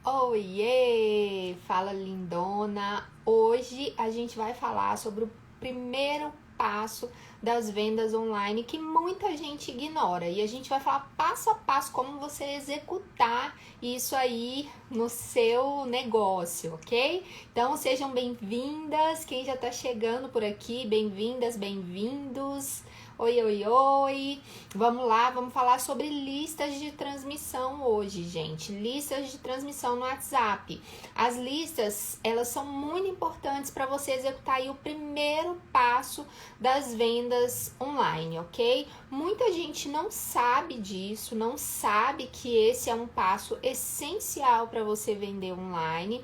Oiê! Fala, lindona! Hoje a gente vai falar sobre o primeiro passo das vendas online que muita gente ignora, e a gente vai falar passo a passo como você executar isso aí no seu negócio, ok? Então sejam bem-vindas, quem já tá chegando por aqui, bem-vindas, bem-vindos. Oi, oi, oi! Vamos lá, vamos falar sobre listas de transmissão hoje, gente. Listas de transmissão no WhatsApp. As listas, elas são muito importantes para você executar aí o primeiro passo das vendas online, ok? Muita gente não sabe disso, não sabe que esse é um passo essencial para você vender online.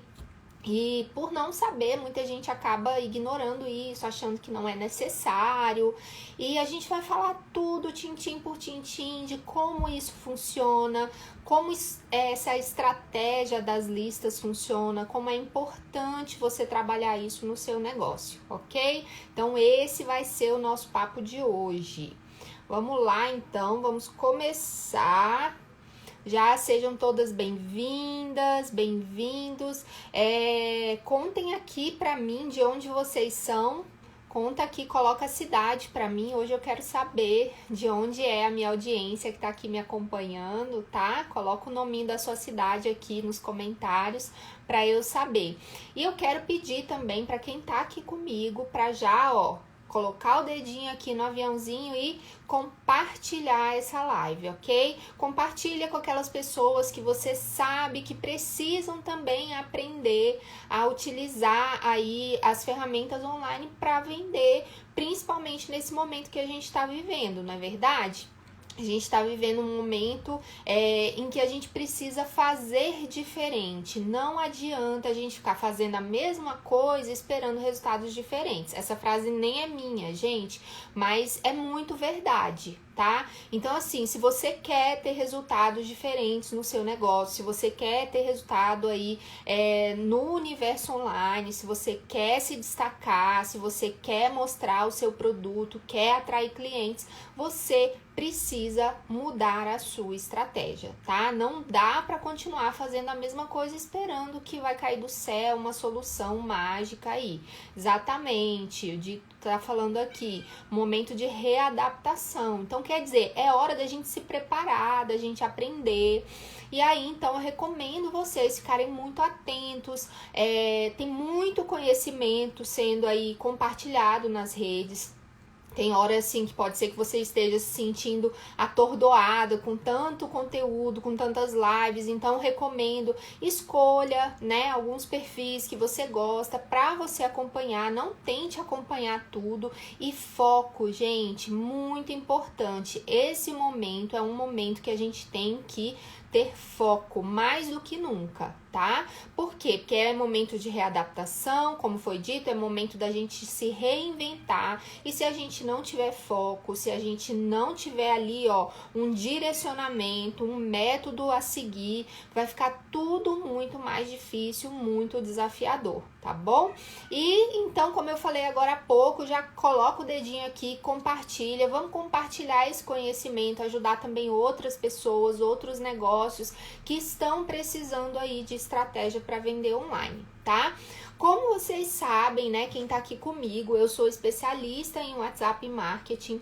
E por não saber, muita gente acaba ignorando isso, achando que não é necessário. E a gente vai falar tudo, tintim por tintim, de como isso funciona, como essa estratégia das listas funciona, como é importante você trabalhar isso no seu negócio, ok? Então esse vai ser o nosso papo de hoje. Vamos lá então, vamos começar. Já sejam todas bem-vindas, bem-vindos. Contem aqui pra mim de onde vocês são. Conta aqui, coloca a cidade pra mim. Hoje eu quero saber de onde é a minha audiência que tá aqui me acompanhando, tá? Coloca o nominho da sua cidade aqui nos comentários pra eu saber. E eu quero pedir também pra quem tá aqui comigo pra já, colocar o dedinho aqui no aviãozinho e compartilhar essa live, ok? Compartilha com aquelas pessoas que você sabe que precisam também aprender a utilizar aí as ferramentas online para vender, principalmente nesse momento que a gente está vivendo, não é verdade? A gente está vivendo um momento em que a gente precisa fazer diferente. Não adianta a gente ficar fazendo a mesma coisa esperando resultados diferentes. Essa frase nem é minha, gente, mas é muito verdade, tá? Então, assim, se você quer ter resultados diferentes no seu negócio, se você quer ter resultado aí no universo online, se você quer se destacar, se você quer mostrar o seu produto, quer atrair clientes, você precisa mudar a sua estratégia, tá? Não dá para continuar fazendo a mesma coisa esperando que vai cair do céu uma solução mágica aí. Exatamente, o Dito tá falando aqui, momento de readaptação. Então, quer dizer, é hora da gente se preparar, da gente aprender. E aí, então, eu recomendo vocês ficarem muito atentos. Tem muito conhecimento sendo aí compartilhado nas redes. Tem hora assim que pode ser que você esteja se sentindo atordoada com tanto conteúdo, com tantas lives, então recomendo, escolha, né, alguns perfis que você gosta para você acompanhar, não tente acompanhar tudo e foco, gente, muito importante. Esse momento é um momento que a gente tem que ter foco mais do que nunca, tá? Por quê? Porque é momento de readaptação, como foi dito, é momento da gente se reinventar, e se a gente não tiver foco, se a gente não tiver ali, um direcionamento, um método a seguir, vai ficar tudo muito mais difícil, muito desafiador, tá bom? E então, como eu falei agora há pouco, já coloca o dedinho aqui, compartilha, vamos compartilhar esse conhecimento, ajudar também outras pessoas, outros negócios que estão precisando aí de estratégia para vender online, tá? Como vocês sabem, né, quem tá aqui comigo, eu sou especialista em WhatsApp Marketing.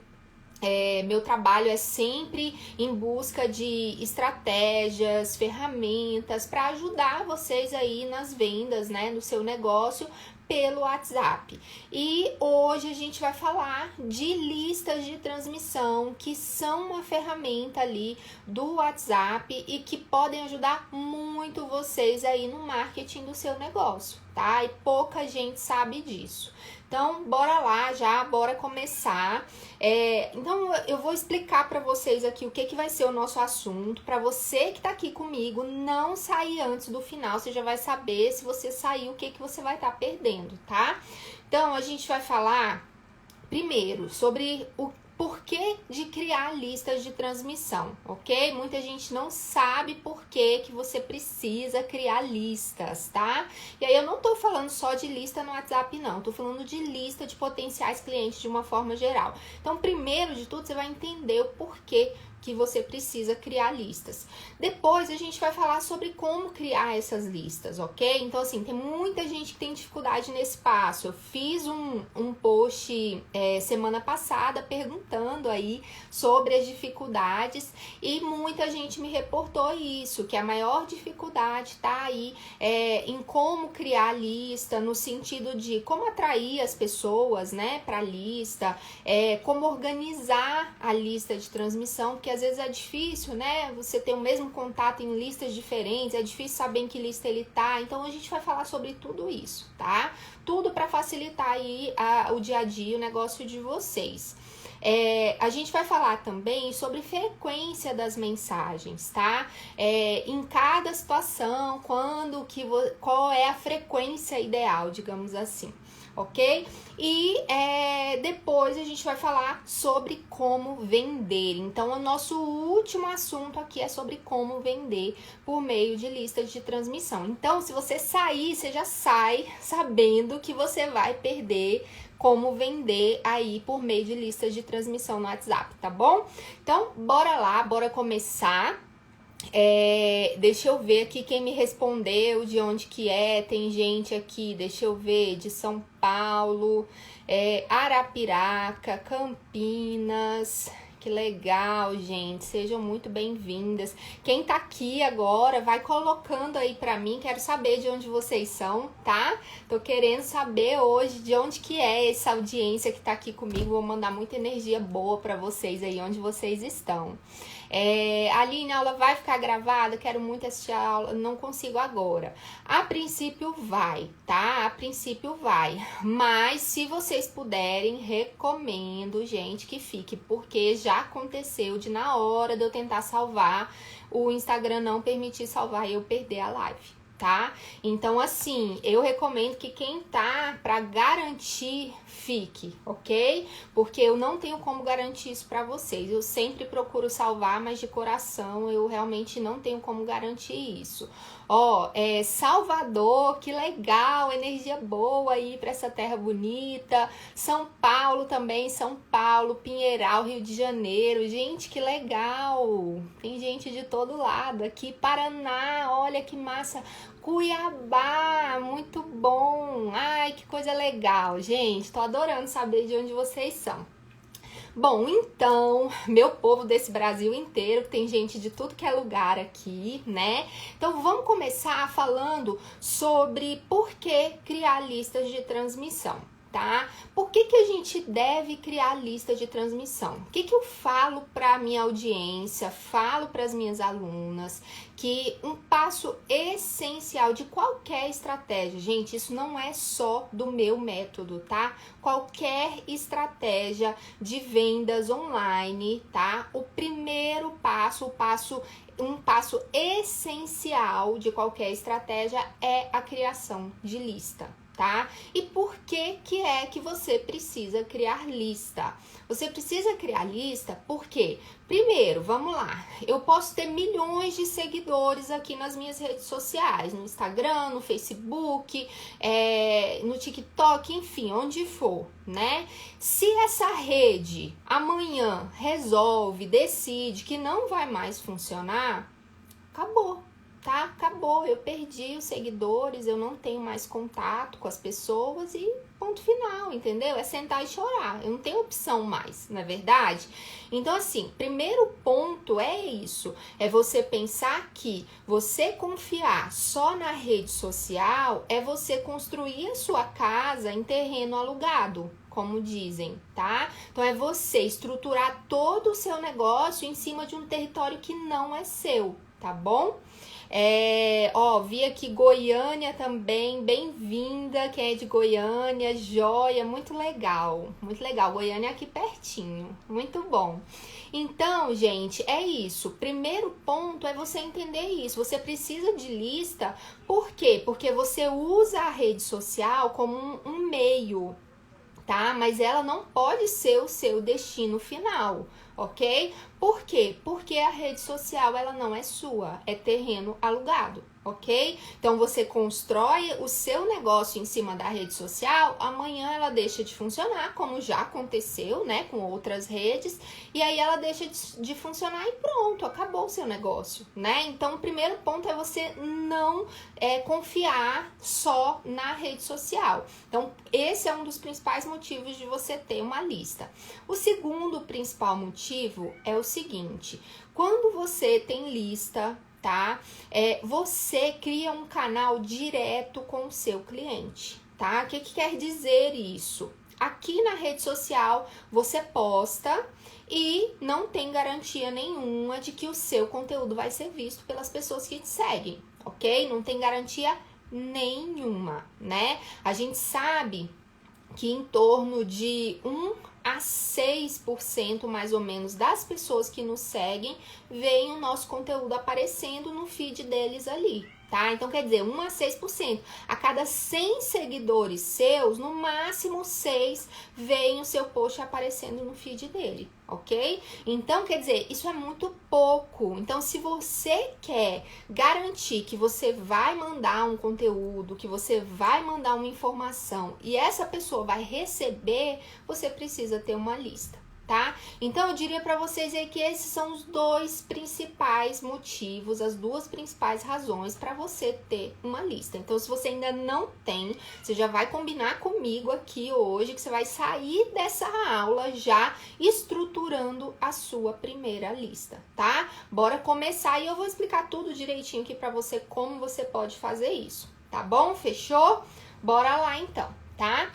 Meu trabalho é sempre em busca de estratégias, ferramentas para ajudar vocês aí nas vendas, né, do seu negócio pelo WhatsApp. E hoje a gente vai falar de listas de transmissão, que são uma ferramenta ali do WhatsApp e que podem ajudar muito vocês aí no marketing do seu negócio, tá? E pouca gente sabe disso. Então, bora lá já, bora começar. Então, eu vou explicar para vocês aqui o que vai ser o nosso assunto. Para você que tá aqui comigo, não sair antes do final, você já vai saber, se você sair, o que você vai estar perdendo, tá? Então, a gente vai falar primeiro sobre o porquê de criar listas de transmissão, ok? Muita gente não sabe por que você precisa criar listas, tá? E aí eu não tô falando só de lista no WhatsApp, não. Tô falando de lista de potenciais clientes de uma forma geral. Então, primeiro de tudo, você vai entender o porquê que você precisa criar listas. Depois a gente vai falar sobre como criar essas listas, ok? Então, assim, tem muita gente que tem dificuldade nesse passo. Eu fiz um post semana passada perguntando aí sobre as dificuldades e muita gente me reportou isso, que a maior dificuldade tá aí em como criar lista, no sentido de como atrair as pessoas, né, para a lista, como organizar a lista de transmissão, porque às vezes é difícil, né, você ter o mesmo contato em listas diferentes, é difícil saber em que lista ele tá, então a gente vai falar sobre tudo isso, tá? Tudo para facilitar aí o dia a dia, o negócio de vocês. A gente vai falar também sobre frequência das mensagens, tá? Em cada situação, qual é a frequência ideal, digamos assim, ok? E depois a gente vai falar sobre como vender. Então, o nosso último assunto aqui é sobre como vender por meio de listas de transmissão. Então, se você sair, você já sai sabendo que você vai perder como vender aí por meio de listas de transmissão no WhatsApp, tá bom? Então, bora lá, bora começar. Deixa eu ver aqui quem me respondeu, de onde que tem gente aqui, deixa eu ver, de São Paulo, Arapiraca, Campinas. Que legal, gente. Sejam muito bem-vindas. Quem tá aqui agora, vai colocando aí pra mim. Quero saber de onde vocês são, tá? Tô querendo saber hoje de onde que é essa audiência que tá aqui comigo. Vou mandar muita energia boa pra vocês aí, onde vocês estão. Aline, a aula vai ficar gravada? Quero muito assistir a aula, não consigo agora. A princípio vai, tá? A princípio vai. Mas se vocês puderem, recomendo, gente, que fique, porque já aconteceu de na hora de eu tentar salvar, o Instagram não permitir salvar e eu perder a live, tá? Então, assim, eu recomendo que quem tá pra garantir, fique, ok? Porque eu não tenho como garantir isso pra vocês. Eu sempre procuro salvar, mas de coração eu realmente não tenho como garantir isso. Salvador, que legal, energia boa aí pra essa terra bonita. São Paulo também, São Paulo, Pinheiral, Rio de Janeiro. Gente, que legal! Tem gente de todo lado aqui. Paraná, olha que massa! Cuiabá, muito bom! Ai, que coisa legal, gente! Tô adorando saber de onde vocês são. Bom, então, meu povo desse Brasil inteiro, que tem gente de tudo que é lugar aqui, né? Então, vamos começar falando sobre por que criar listas de transmissão, tá? Por que a gente deve criar lista de transmissão? O que eu falo para minha audiência, falo para as minhas alunas, que um passo essencial de qualquer estratégia, gente, isso não é só do meu método, tá? Qualquer estratégia de vendas online, tá? O primeiro passo, um passo essencial de qualquer estratégia é a criação de lista, tá? E por que que você precisa criar lista? Você precisa criar lista porque, primeiro, vamos lá, eu posso ter milhões de seguidores aqui nas minhas redes sociais, no Instagram, no Facebook, no TikTok, enfim, onde for, né? Se essa rede amanhã resolve, decide que não vai mais funcionar, acabou. Tá? Acabou, eu perdi os seguidores, eu não tenho mais contato com as pessoas e ponto final, entendeu? É sentar e chorar, eu não tenho opção mais, não é verdade? Então, assim, primeiro ponto é isso, é você pensar que você confiar só na rede social é você construir a sua casa em terreno alugado, como dizem, tá? Então, é você estruturar todo o seu negócio em cima de um território que não é seu, tá bom? Vi aqui Goiânia também, bem-vinda, quem é de Goiânia, joia, muito legal, Goiânia é aqui pertinho, muito bom. Então, gente, é isso, primeiro ponto é você entender isso, você precisa de lista, por quê? Porque você usa a rede social como um meio, tá? Mas ela não pode ser o seu destino final, ok? Por quê? Porque a rede social, ela não é sua, é terreno alugado, ok? Então, você constrói o seu negócio em cima da rede social, amanhã ela deixa de funcionar, como já aconteceu, né, com outras redes, e aí ela deixa de funcionar e pronto, acabou o seu negócio, né? Então, o primeiro ponto é você não confiar só na rede social. Então, esse é um dos principais motivos de você ter uma lista. O segundo principal motivo é o seguinte: quando você tem lista, tá? Você cria um canal direto com o seu cliente, tá? O que quer dizer isso? Aqui na rede social você posta e não tem garantia nenhuma de que o seu conteúdo vai ser visto pelas pessoas que te seguem, ok? Não tem garantia nenhuma, né? A gente sabe que em torno de 1 a 6% mais ou menos das pessoas que nos seguem veem o nosso conteúdo aparecendo no feed deles ali, tá? Então, quer dizer, 1 a 6%. A cada 100 seguidores seus, no máximo 6 veem o seu post aparecendo no feed dele, ok? Então, quer dizer, isso é muito pouco. Então, se você quer garantir que você vai mandar um conteúdo, que você vai mandar uma informação e essa pessoa vai receber, você precisa ter uma lista, tá? Então, eu diria para vocês aí que esses são os dois principais motivos, as duas principais razões para você ter uma lista. Então, se você ainda não tem, você já vai combinar comigo aqui hoje que você vai sair dessa aula já estruturando a sua primeira lista, tá? Bora começar e eu vou explicar tudo direitinho aqui para você como você pode fazer isso, tá bom? Fechou? Bora lá então, tá?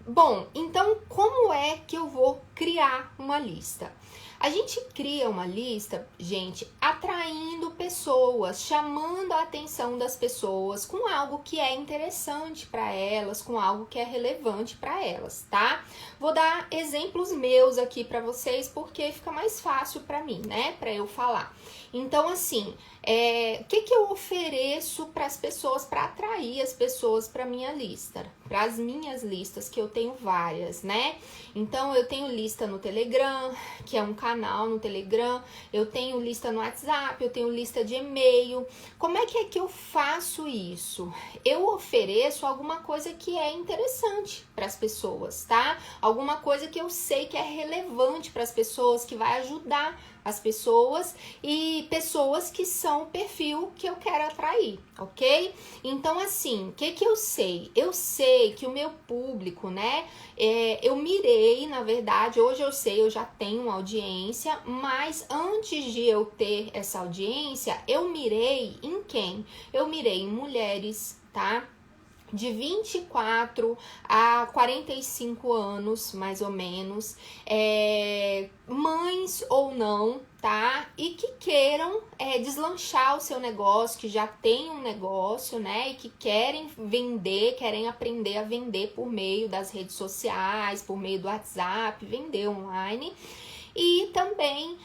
Bom, então como é que eu vou criar uma lista? A gente cria uma lista, gente, atraindo pessoas, chamando a atenção das pessoas com algo que é interessante para elas, com algo que é relevante para elas, tá? Vou dar exemplos meus aqui para vocês porque fica mais fácil para mim, né? Para eu falar. Então, assim, o que eu ofereço para as pessoas, para atrair as pessoas para minha lista? Para as minhas listas, que eu tenho várias, né? Então, eu tenho lista no Telegram, que é um canal no Telegram, eu tenho lista no WhatsApp, eu tenho lista de e-mail. Como é que eu faço isso? Eu ofereço alguma coisa que é interessante para as pessoas, tá? Alguma coisa que eu sei que é relevante para as pessoas, que vai ajudar as pessoas e pessoas que são o perfil que eu quero atrair, ok? Então, assim, o que eu sei? Eu sei que o meu público, né? Eu mirei, na verdade, hoje eu sei, eu já tenho uma audiência, mas antes de eu ter essa audiência, eu mirei em quem? Eu mirei em mulheres, tá? De 24 a 45 anos, mais ou menos, mães ou não, tá? E que queiram deslanchar o seu negócio, que já tem um negócio, né? E que querem vender, querem aprender a vender por meio das redes sociais, por meio do WhatsApp, vender online. E também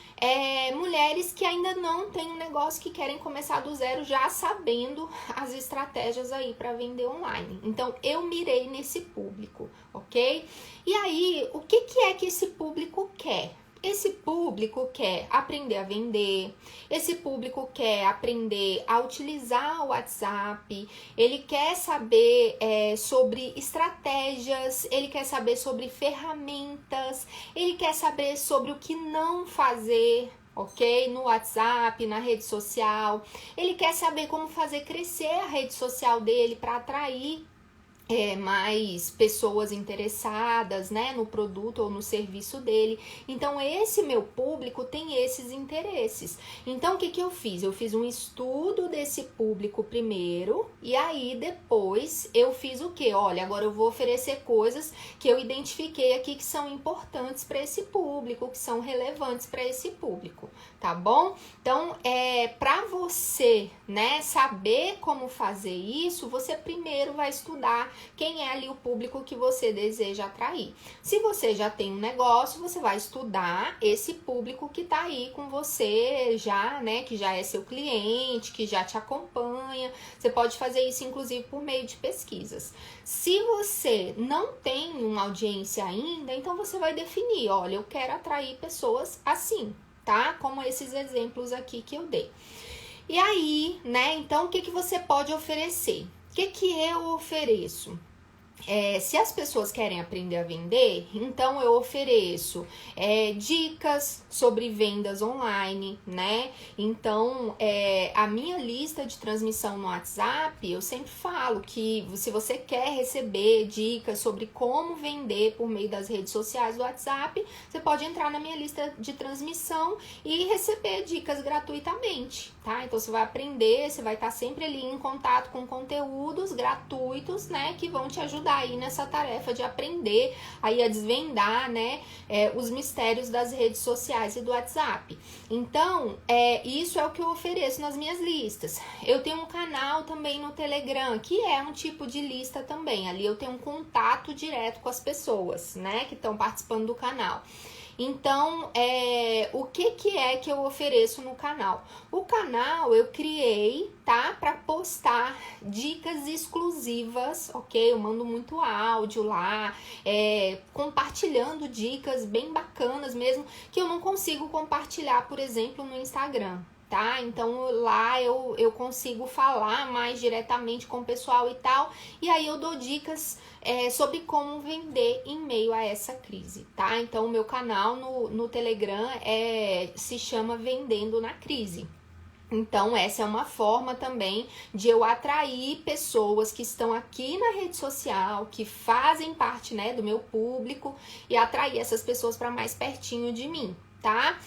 mulheres que ainda não têm um negócio, que querem começar do zero, já sabendo as estratégias aí para vender online. Então, eu mirei nesse público, ok? E aí, o que é que esse público quer? Esse público quer aprender a vender, esse público quer aprender a utilizar o WhatsApp, ele quer saber sobre estratégias, ele quer saber sobre ferramentas, ele quer saber sobre o que não fazer, ok? No WhatsApp, na rede social, ele quer saber como fazer crescer a rede social dele para atrair mais pessoas interessadas, né, no produto ou no serviço dele. Então, esse meu público tem esses interesses. Então, o que eu fiz? Eu fiz um estudo desse público primeiro, e aí depois eu fiz o quê? Olha, agora eu vou oferecer coisas que eu identifiquei aqui que são importantes para esse público, que são relevantes para esse público, tá bom? Então, para você, né, saber como fazer isso, você primeiro vai estudar quem é ali o público que você deseja atrair. Se você já tem um negócio, você vai estudar esse público que tá aí com você já, né, que já é seu cliente, que já te acompanha. Você pode fazer isso, inclusive, por meio de pesquisas. Se você não tem uma audiência ainda, então você vai definir, olha, eu quero atrair pessoas assim, tá? Como esses exemplos aqui que eu dei. E aí, né, então o que você pode oferecer? O que eu ofereço? Se as pessoas querem aprender a vender, então eu ofereço dicas sobre vendas online, né? Então, a minha lista de transmissão no WhatsApp, eu sempre falo que se você quer receber dicas sobre como vender por meio das redes sociais do WhatsApp, você pode entrar na minha lista de transmissão e receber dicas gratuitamente, tá? Então, você vai aprender, você vai estar sempre ali em contato com conteúdos gratuitos, né? Que vão te ajudar aí nessa tarefa de aprender aí a desvendar, né, os mistérios das redes sociais e do WhatsApp. Então, isso é o que eu ofereço nas minhas listas. Eu tenho um canal também no Telegram, que é um tipo de lista também. Ali eu tenho um contato direto com as pessoas, né, que estão participando do canal. Então, o que é que eu ofereço no canal? O canal eu criei, tá? Para postar dicas exclusivas, ok? Eu mando muito áudio lá, compartilhando dicas bem bacanas mesmo, que eu não consigo compartilhar, por exemplo, no Instagram. Tá? Então lá eu consigo falar mais diretamente com o pessoal e tal, e aí eu dou dicas sobre como vender em meio a essa crise, tá? Então o meu canal no Telegram se chama Vendendo na Crise. Então, essa é uma forma também de eu atrair pessoas que estão aqui na rede social, que fazem parte, né, do meu público, e atrair essas pessoas para mais pertinho de mim, tá?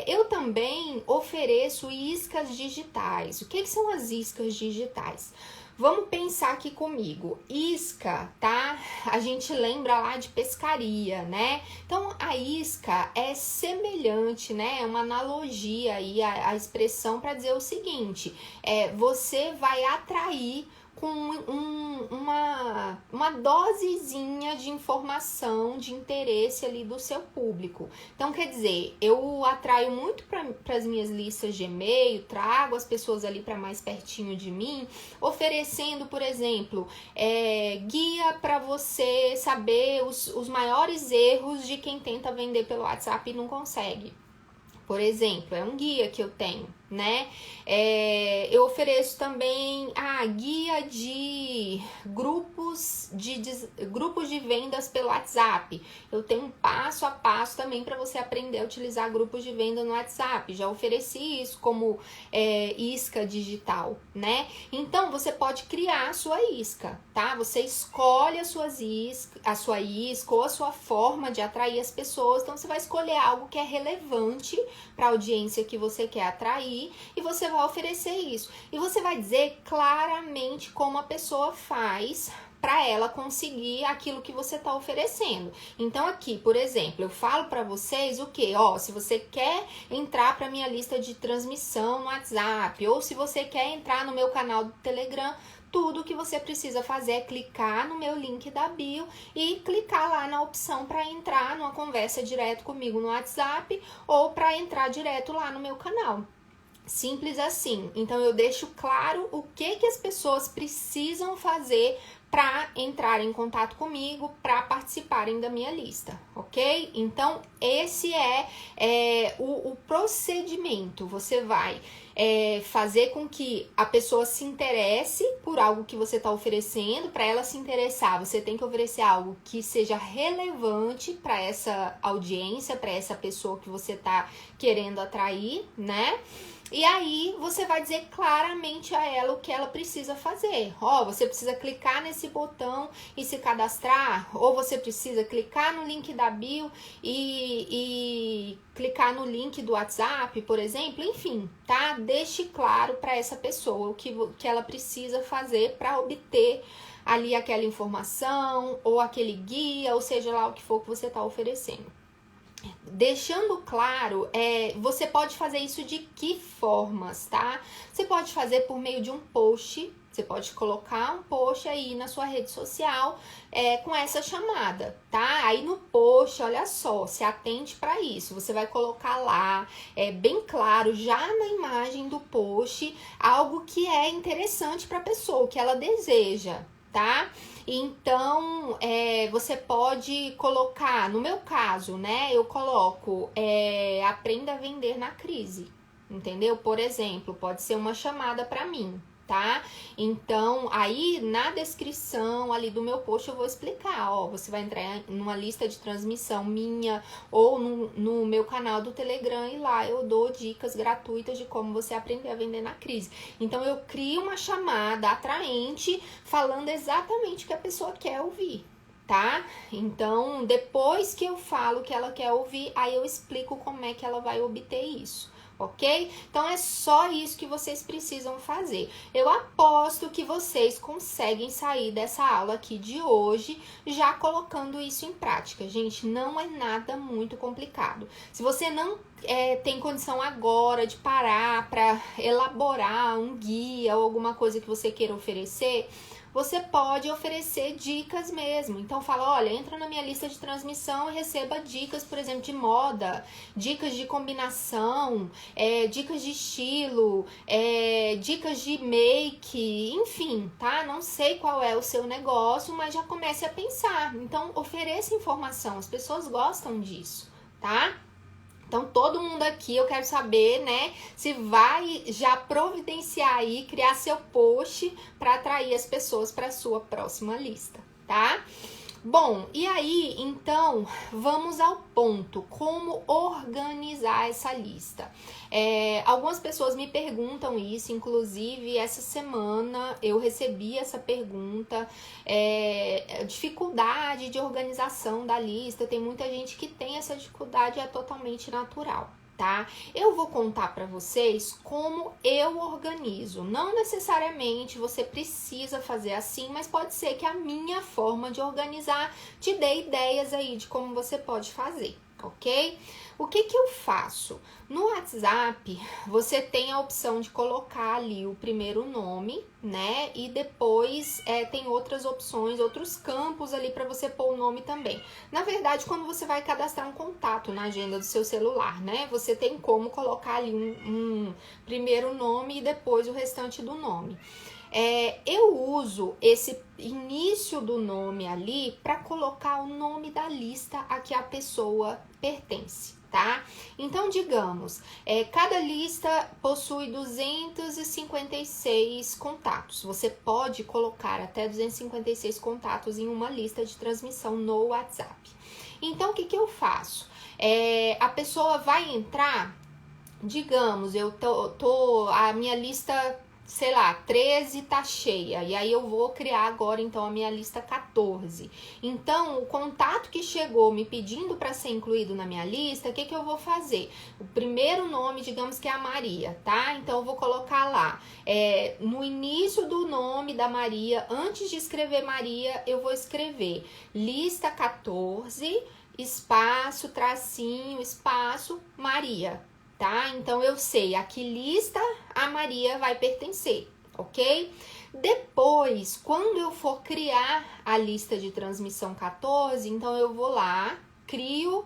Eu também ofereço iscas digitais. O que são as iscas digitais? Vamos pensar aqui comigo. Isca, tá? A gente lembra lá de pescaria, né? Então, a isca é semelhante, né? É uma analogia aí, a expressão para dizer o seguinte: você vai atrair com uma dosezinha de informação, de interesse ali do seu público. Então, quer dizer, eu atraio muito para as minhas listas de e-mail, trago as pessoas ali para mais pertinho de mim, oferecendo, por exemplo, guia para você saber os maiores erros de quem tenta vender pelo WhatsApp e não consegue. Por exemplo, é um guia que eu tenho, né? Eu ofereço também a guia de grupos de vendas pelo WhatsApp. Eu tenho um passo a passo também para você aprender a utilizar grupos de venda no WhatsApp. Já ofereci isso como isca digital, né? Então, você pode criar a sua isca, tá? Você escolhe a sua isca ou a sua forma de atrair as pessoas. Então, você vai escolher algo que é relevante para a audiência que você quer atrair e você vai oferecer isso. E você vai dizer claramente como a pessoa faz para ela conseguir aquilo que você está oferecendo. Então aqui, por exemplo, eu falo para vocês o que? Se você quer entrar para minha lista de transmissão no WhatsApp ou se você quer entrar no meu canal do Telegram, tudo que você precisa fazer é clicar no meu link da bio e clicar lá na opção para entrar numa conversa direto comigo no WhatsApp ou para entrar direto lá no meu canal. Simples assim. Então eu deixo claro o que as pessoas precisam fazer para entrar em contato comigo, para participarem da minha lista, ok? Então esse é o procedimento. Você vai fazer com que a pessoa se interesse por algo que você está oferecendo. Para ela se interessar, você tem que oferecer algo que seja relevante para essa audiência, para essa pessoa que você está querendo atrair, né? E aí você vai dizer claramente a ela o que ela precisa fazer. Você precisa clicar nesse botão e se cadastrar, ou você precisa clicar no link da bio e clicar no link do WhatsApp, por exemplo. Enfim, tá? Deixe claro para essa pessoa o que ela precisa fazer para obter ali aquela informação ou aquele guia, ou seja lá o que for que você está oferecendo. Deixando claro, você pode fazer isso de que formas, tá? Você pode fazer por meio de um post, você pode colocar um post aí na sua rede social com essa chamada, tá? Aí no post, olha só, se atente para isso. Você vai colocar lá, bem claro, já na imagem do post, algo que é interessante para a pessoa, que ela deseja, tá? Então, você pode colocar, no meu caso, né, eu coloco aprenda a vender na crise, entendeu? Por exemplo, pode ser uma chamada para mim, tá? Então, aí na descrição ali do meu post eu vou explicar, ó, você vai entrar numa lista de transmissão minha ou no meu canal do Telegram e lá eu dou dicas gratuitas de como você aprender a vender na crise. Então, eu crio uma chamada atraente falando exatamente o que a pessoa quer ouvir, tá? Então, depois que eu falo o que ela quer ouvir, aí eu explico como é que ela vai obter isso. Ok? Então é só isso que vocês precisam fazer. Eu aposto que vocês conseguem sair dessa aula aqui de hoje já colocando isso em prática. Gente, não é nada muito complicado. Se você não tem condição agora de parar para elaborar um guia ou alguma coisa que você queira oferecer, você pode oferecer dicas mesmo. Então fala, olha, entra na minha lista de transmissão e receba dicas, por exemplo, de moda, dicas de combinação, dicas de estilo, dicas de make, enfim, tá? Não sei qual é o seu negócio, mas já comece a pensar. Então ofereça informação, as pessoas gostam disso, tá? Então, todo mundo aqui, eu quero saber, né, se vai já providenciar aí, criar seu post para atrair as pessoas para sua próxima lista, tá? Bom, e aí, então, vamos ao ponto, como organizar essa lista? Algumas pessoas me perguntam isso, inclusive essa semana eu recebi essa pergunta, dificuldade de organização da lista, tem muita gente que tem essa dificuldade, é totalmente natural. Tá? Eu vou contar para vocês como eu organizo. Não necessariamente você precisa fazer assim, mas pode ser que a minha forma de organizar te dê ideias aí de como você pode fazer, ok? O que eu faço? No WhatsApp, você tem a opção de colocar ali o primeiro nome, né? E depois tem outras opções, outros campos ali para você pôr o nome também. Na verdade, quando você vai cadastrar um contato na agenda do seu celular, né? Você tem como colocar ali um primeiro nome e depois o restante do nome. Eu uso esse início do nome ali para colocar o nome da lista a que a pessoa pertence, tá? Então, digamos, cada lista possui 256 contatos. Você pode colocar até 256 contatos em uma lista de transmissão no WhatsApp. Então, o que eu faço? A pessoa vai entrar, digamos, a minha lista, sei lá, 13 tá cheia, e aí eu vou criar agora então a minha lista 14. Então, o contato que chegou me pedindo para ser incluído na minha lista, o que eu vou fazer? O primeiro nome, digamos que é a Maria, tá? Então, eu vou colocar lá, no início do nome da Maria, antes de escrever Maria, eu vou escrever lista 14, espaço, tracinho, espaço, Maria. Tá? Então, eu sei a que lista a Maria vai pertencer, ok? Depois, quando eu for criar a lista de transmissão 14, então eu vou lá, crio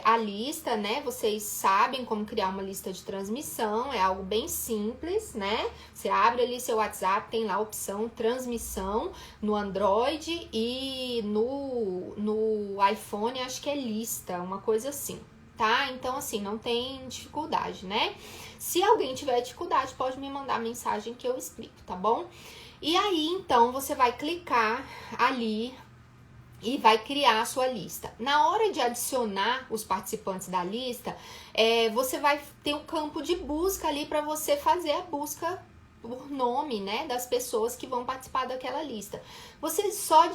a lista, né? Vocês sabem como criar uma lista de transmissão, é algo bem simples, né? Você abre ali seu WhatsApp, tem lá a opção transmissão no Android e no iPhone, acho que é lista, uma coisa assim. Tá? Então, assim, não tem dificuldade, né? Se alguém tiver dificuldade, pode me mandar mensagem que eu explico, tá bom? E aí, então, você vai clicar ali e vai criar a sua lista. Na hora de adicionar os participantes da lista, você vai ter um campo de busca ali para você fazer a busca por nome, né, das pessoas que vão participar daquela lista. Você só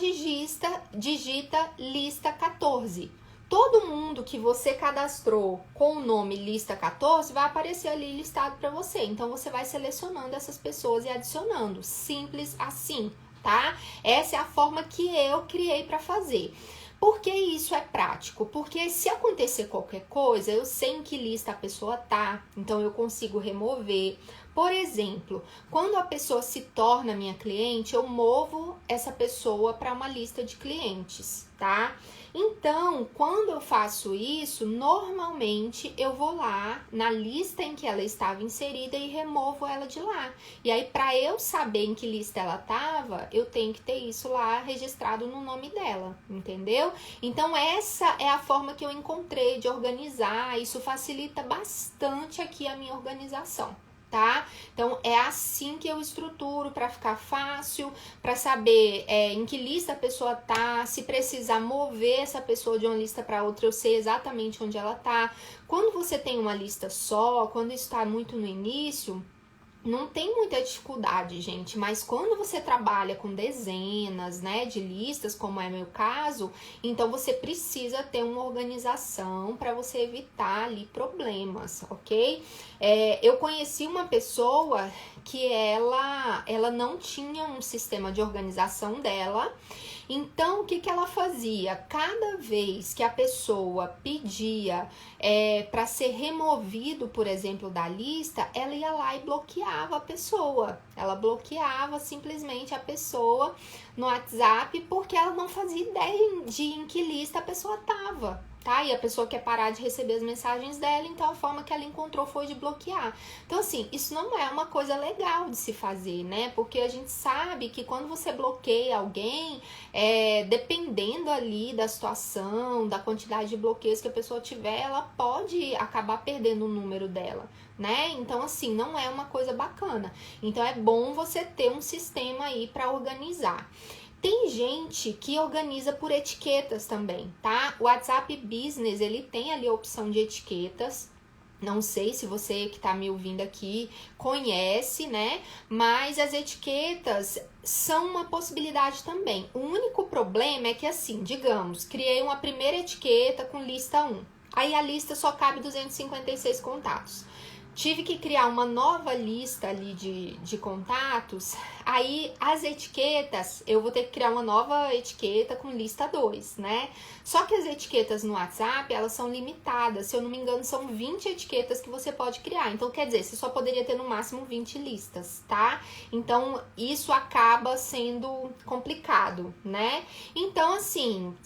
digita lista 14. Todo mundo que você cadastrou com o nome lista 14 vai aparecer ali listado para você. Então, você vai selecionando essas pessoas e adicionando. Simples assim, tá? Essa é a forma que eu criei para fazer. Por que isso é prático? Porque se acontecer qualquer coisa, eu sei em que lista a pessoa tá, então eu consigo remover. Por exemplo, quando a pessoa se torna minha cliente, eu movo essa pessoa para uma lista de clientes, tá? Então, quando eu faço isso, normalmente eu vou lá na lista em que ela estava inserida e removo ela de lá. E aí, para eu saber em que lista ela estava, eu tenho que ter isso lá registrado no nome dela, entendeu? Então, essa é a forma que eu encontrei de organizar. Isso facilita bastante aqui a minha organização. Tá? Então é assim que eu estruturo para ficar fácil, para saber em que lista a pessoa tá, se precisar mover essa pessoa de uma lista para outra, eu sei exatamente onde ela tá. Quando você tem uma lista só, quando está muito no início, não tem muita dificuldade, gente, mas quando você trabalha com dezenas, né, de listas, como é meu caso, então você precisa ter uma organização para você evitar ali problemas, ok? Eu conheci uma pessoa que ela não tinha um sistema de organização dela. Então, o que ela fazia? Cada vez que a pessoa pedia para ser removido, por exemplo, da lista, ela ia lá e bloqueava a pessoa. Ela bloqueava simplesmente a pessoa no WhatsApp porque ela não fazia ideia de em que lista a pessoa estava. Tá? E a pessoa quer parar de receber as mensagens dela, então a forma que ela encontrou foi de bloquear. Então, assim, isso não é uma coisa legal de se fazer, né? Porque a gente sabe que quando você bloqueia alguém, dependendo ali da situação, da quantidade de bloqueios que a pessoa tiver, ela pode acabar perdendo o número dela, né? Então, assim, não é uma coisa bacana. Então, é bom você ter um sistema aí para organizar. Tem gente que organiza por etiquetas também, tá? O WhatsApp Business, ele tem ali a opção de etiquetas. Não sei se você que tá me ouvindo aqui conhece, né? Mas as etiquetas são uma possibilidade também. O único problema é que, assim, digamos, criei uma primeira etiqueta com lista 1. Aí a lista só cabe 256 contatos. Tive que criar uma nova lista ali de contatos, aí as etiquetas, eu vou ter que criar uma nova etiqueta com lista 2, né? Só que as etiquetas no WhatsApp, elas são limitadas, se eu não me engano, são 20 etiquetas que você pode criar. Então, quer dizer, você só poderia ter no máximo 20 listas, tá? Então, isso acaba sendo complicado, né? Então, assim,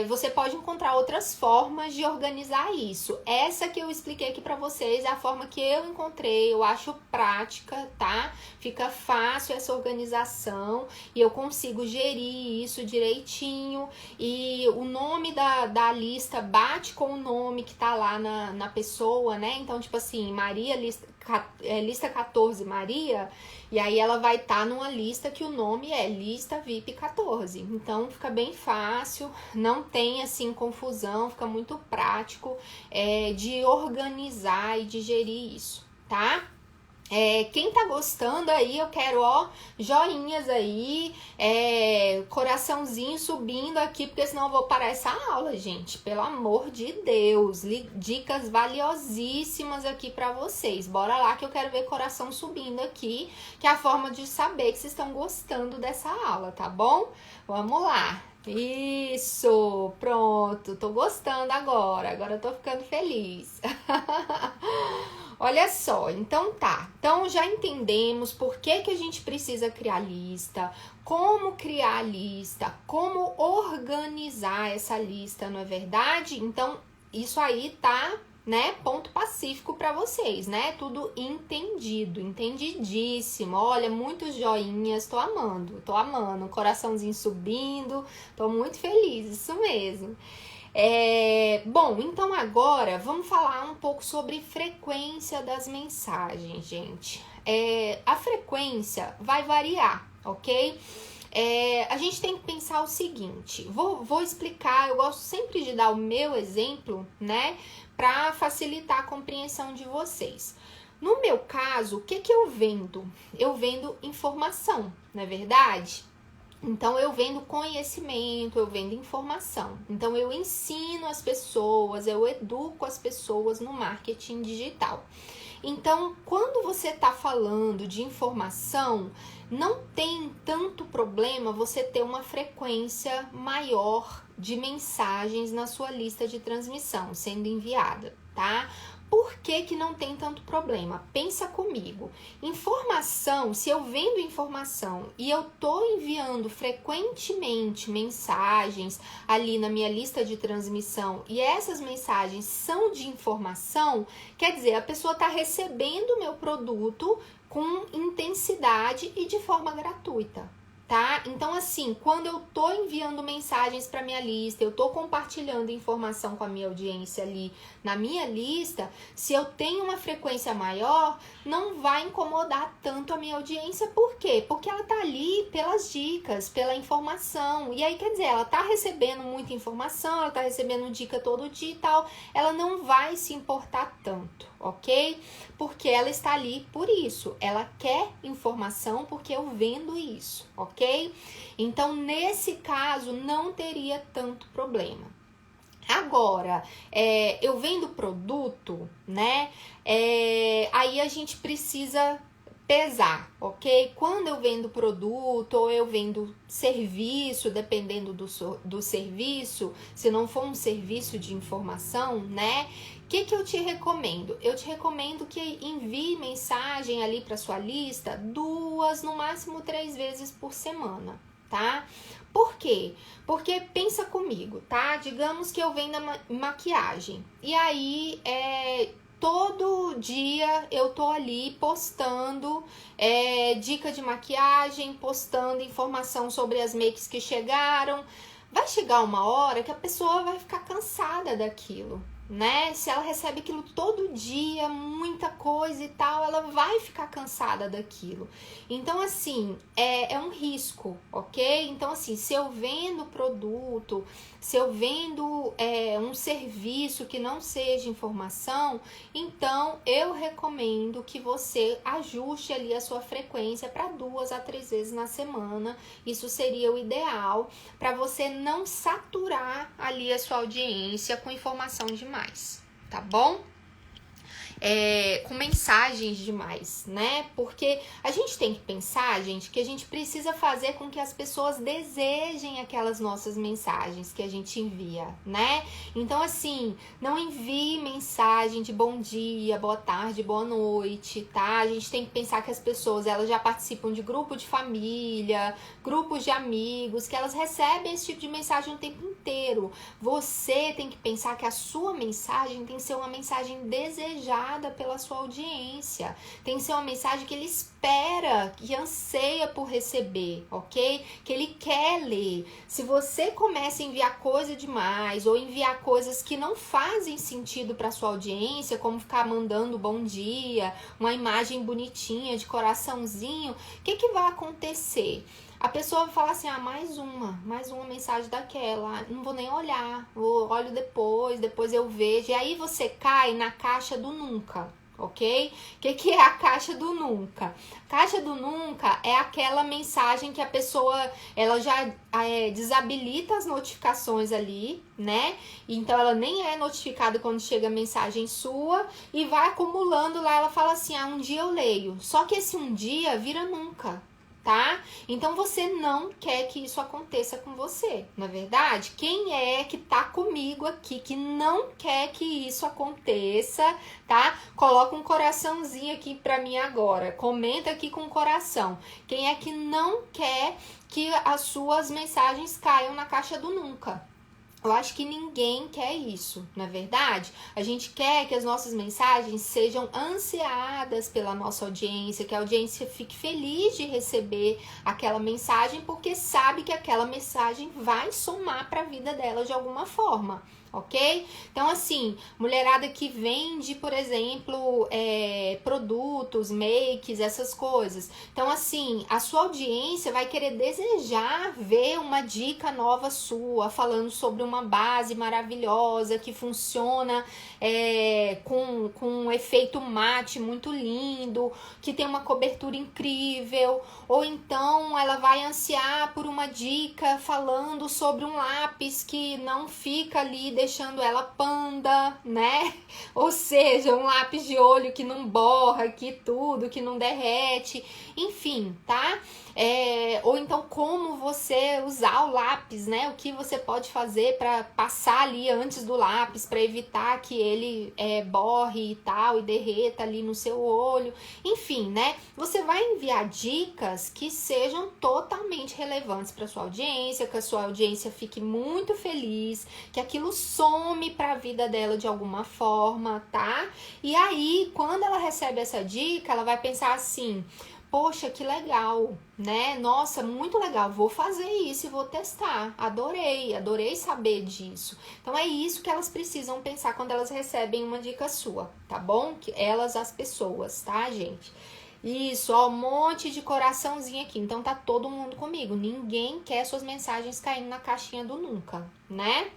você pode encontrar outras formas de organizar isso. Essa que eu expliquei aqui pra vocês é a forma que eu encontrei, eu acho prática, tá? Fica fácil essa organização e eu consigo gerir isso direitinho e o nome da lista bate com o nome que tá lá na pessoa, né? Então, tipo assim, Maria, lista 14 Maria, e aí ela vai estar numa lista que o nome é lista VIP 14. Então fica bem fácil, não tem assim confusão, fica muito prático de organizar e de gerir isso, tá? Quem tá gostando aí, eu quero, joinhas aí, coraçãozinho subindo aqui, porque senão eu vou parar essa aula, gente. Pelo amor de Deus, dicas valiosíssimas aqui pra vocês. Bora lá que eu quero ver coração subindo aqui, que é a forma de saber que vocês estão gostando dessa aula, tá bom? Vamos lá. Isso, pronto, tô gostando agora eu tô ficando feliz. Olha só, então tá. Então já entendemos por que a gente precisa criar lista, como criar a lista, como organizar essa lista, não é verdade? Então, isso aí tá, né, ponto pacífico para vocês, né? Tudo entendido, entendidíssimo. Olha, muitos joinhas, tô amando, coraçãozinho subindo, tô muito feliz, isso mesmo. Bom, então agora vamos falar um pouco sobre frequência das mensagens, gente. A frequência vai variar, ok? A gente tem que pensar o seguinte, vou explicar, eu gosto sempre de dar o meu exemplo, né, para facilitar a compreensão de vocês. No meu caso, o que eu vendo? Eu vendo informação, não é verdade? Então, eu vendo conhecimento, eu vendo informação. Então, eu ensino as pessoas, eu educo as pessoas no marketing digital. Então, quando você está falando de informação, não tem tanto problema você ter uma frequência maior de mensagens na sua lista de transmissão sendo enviada, tá? Por que que não tem tanto problema? Pensa comigo. Informação, se eu vendo informação e eu tô enviando frequentemente mensagens ali na minha lista de transmissão e essas mensagens são de informação, quer dizer, a pessoa tá recebendo o meu produto com intensidade e de forma gratuita, tá? Então, assim, quando eu tô enviando mensagens para minha lista, eu tô compartilhando informação com a minha audiência ali na minha lista, se eu tenho uma frequência maior, não vai incomodar tanto a minha audiência. Por quê? Porque ela tá ali pelas dicas, pela informação. E aí, quer dizer, ela tá recebendo muita informação, ela tá recebendo dica todo dia e tal, ela não vai se importar tanto, ok? Porque ela está ali por isso, ela quer informação porque eu vendo isso, ok? Então, nesse caso, não teria tanto problema. Agora, eu vendo produto, né? Aí a gente precisa pesar, ok? Quando eu vendo produto ou eu vendo serviço, dependendo do serviço, se não for um serviço de informação, né? O que eu te recomendo? Eu te recomendo que envie mensagem ali para sua lista 2, no máximo 3 vezes por semana, tá? Por quê? Porque pensa comigo, tá? Digamos que eu vendo maquiagem e aí todo dia eu tô ali postando dica de maquiagem, postando informação sobre as makes que chegaram. Vai chegar uma hora que a pessoa vai ficar cansada daquilo, né? Se ela recebe aquilo todo dia, muita coisa e tal, ela vai ficar cansada daquilo. Então, assim, é um risco, ok? Então, assim, se eu vendo produto, se eu vendo um serviço que não seja informação, então eu recomendo que você ajuste ali a sua frequência para 2 a 3 vezes na semana. Isso seria o ideal para você não saturar ali a sua audiência com informação demais, tá bom? Com mensagens demais, né? Porque a gente tem que pensar, gente, que a gente precisa fazer com que as pessoas desejem aquelas nossas mensagens que a gente envia, né? Então, assim, não envie mensagem de bom dia, boa tarde, boa noite, tá? A gente tem que pensar que as pessoas, elas já participam de grupo de família, grupos de amigos, que elas recebem esse tipo de mensagem o tempo inteiro. Você tem que pensar que a sua mensagem tem que ser uma mensagem desejada pela sua audiência, tem que ser uma mensagem que ele espera, que anseia por receber, ok? Que ele quer ler. Se você começa a enviar coisa demais ou enviar coisas que não fazem sentido para sua audiência, como ficar mandando bom dia, uma imagem bonitinha de coraçãozinho, o que vai acontecer? A pessoa vai falar assim, mais uma mensagem daquela, não vou nem olhar, olho depois eu vejo, e aí você cai na caixa do nunca, ok? O que é a caixa do nunca? Caixa do nunca é aquela mensagem que a pessoa, ela já desabilita as notificações ali, né? Então ela nem é notificada quando chega a mensagem sua e vai acumulando lá, ela fala assim, um dia eu leio, só que esse um dia vira nunca. Tá? Então você não quer que isso aconteça com você, não é verdade? Quem é que tá comigo aqui que não quer que isso aconteça, tá? Coloca um coraçãozinho aqui pra mim agora, comenta aqui com o coração. Quem é que não quer que as suas mensagens caiam na caixa do nunca? Eu acho que ninguém quer isso, não é verdade? A gente quer que as nossas mensagens sejam ansiadas pela nossa audiência, que a audiência fique feliz de receber aquela mensagem, porque sabe que aquela mensagem vai somar para a vida dela de alguma forma, ok? Então, assim, mulherada que vende, por exemplo, produtos, makes, essas coisas. Então, assim, a sua audiência vai querer desejar ver uma dica nova sua, falando sobre uma base maravilhosa que funciona com um efeito mate muito lindo, que tem uma cobertura incrível, ou então ela vai ansiar por uma dica falando sobre um lápis que não fica ali deixando ela panda, né? Ou seja, um lápis de olho que não borra, que tudo, que não derrete, enfim, tá? Ou então como você usar o lápis, né? O que você pode fazer para passar ali antes do lápis, para evitar que ele borre e tal, e derreta ali no seu olho, enfim, né? Você vai enviar dicas que sejam totalmente relevantes para sua audiência, que a sua audiência fique muito feliz, que aquilo some para a vida dela de alguma forma, tá? E aí, quando ela recebe essa dica, ela vai pensar assim: poxa, que legal, né? Nossa, muito legal, vou fazer isso e vou testar. Adorei saber disso. Então é isso que elas precisam pensar quando elas recebem uma dica sua, tá bom? Que elas, as pessoas, tá, gente? Isso, ó, um monte de coraçãozinho aqui. Então tá todo mundo comigo. Ninguém quer suas mensagens caindo na caixinha do nunca, né?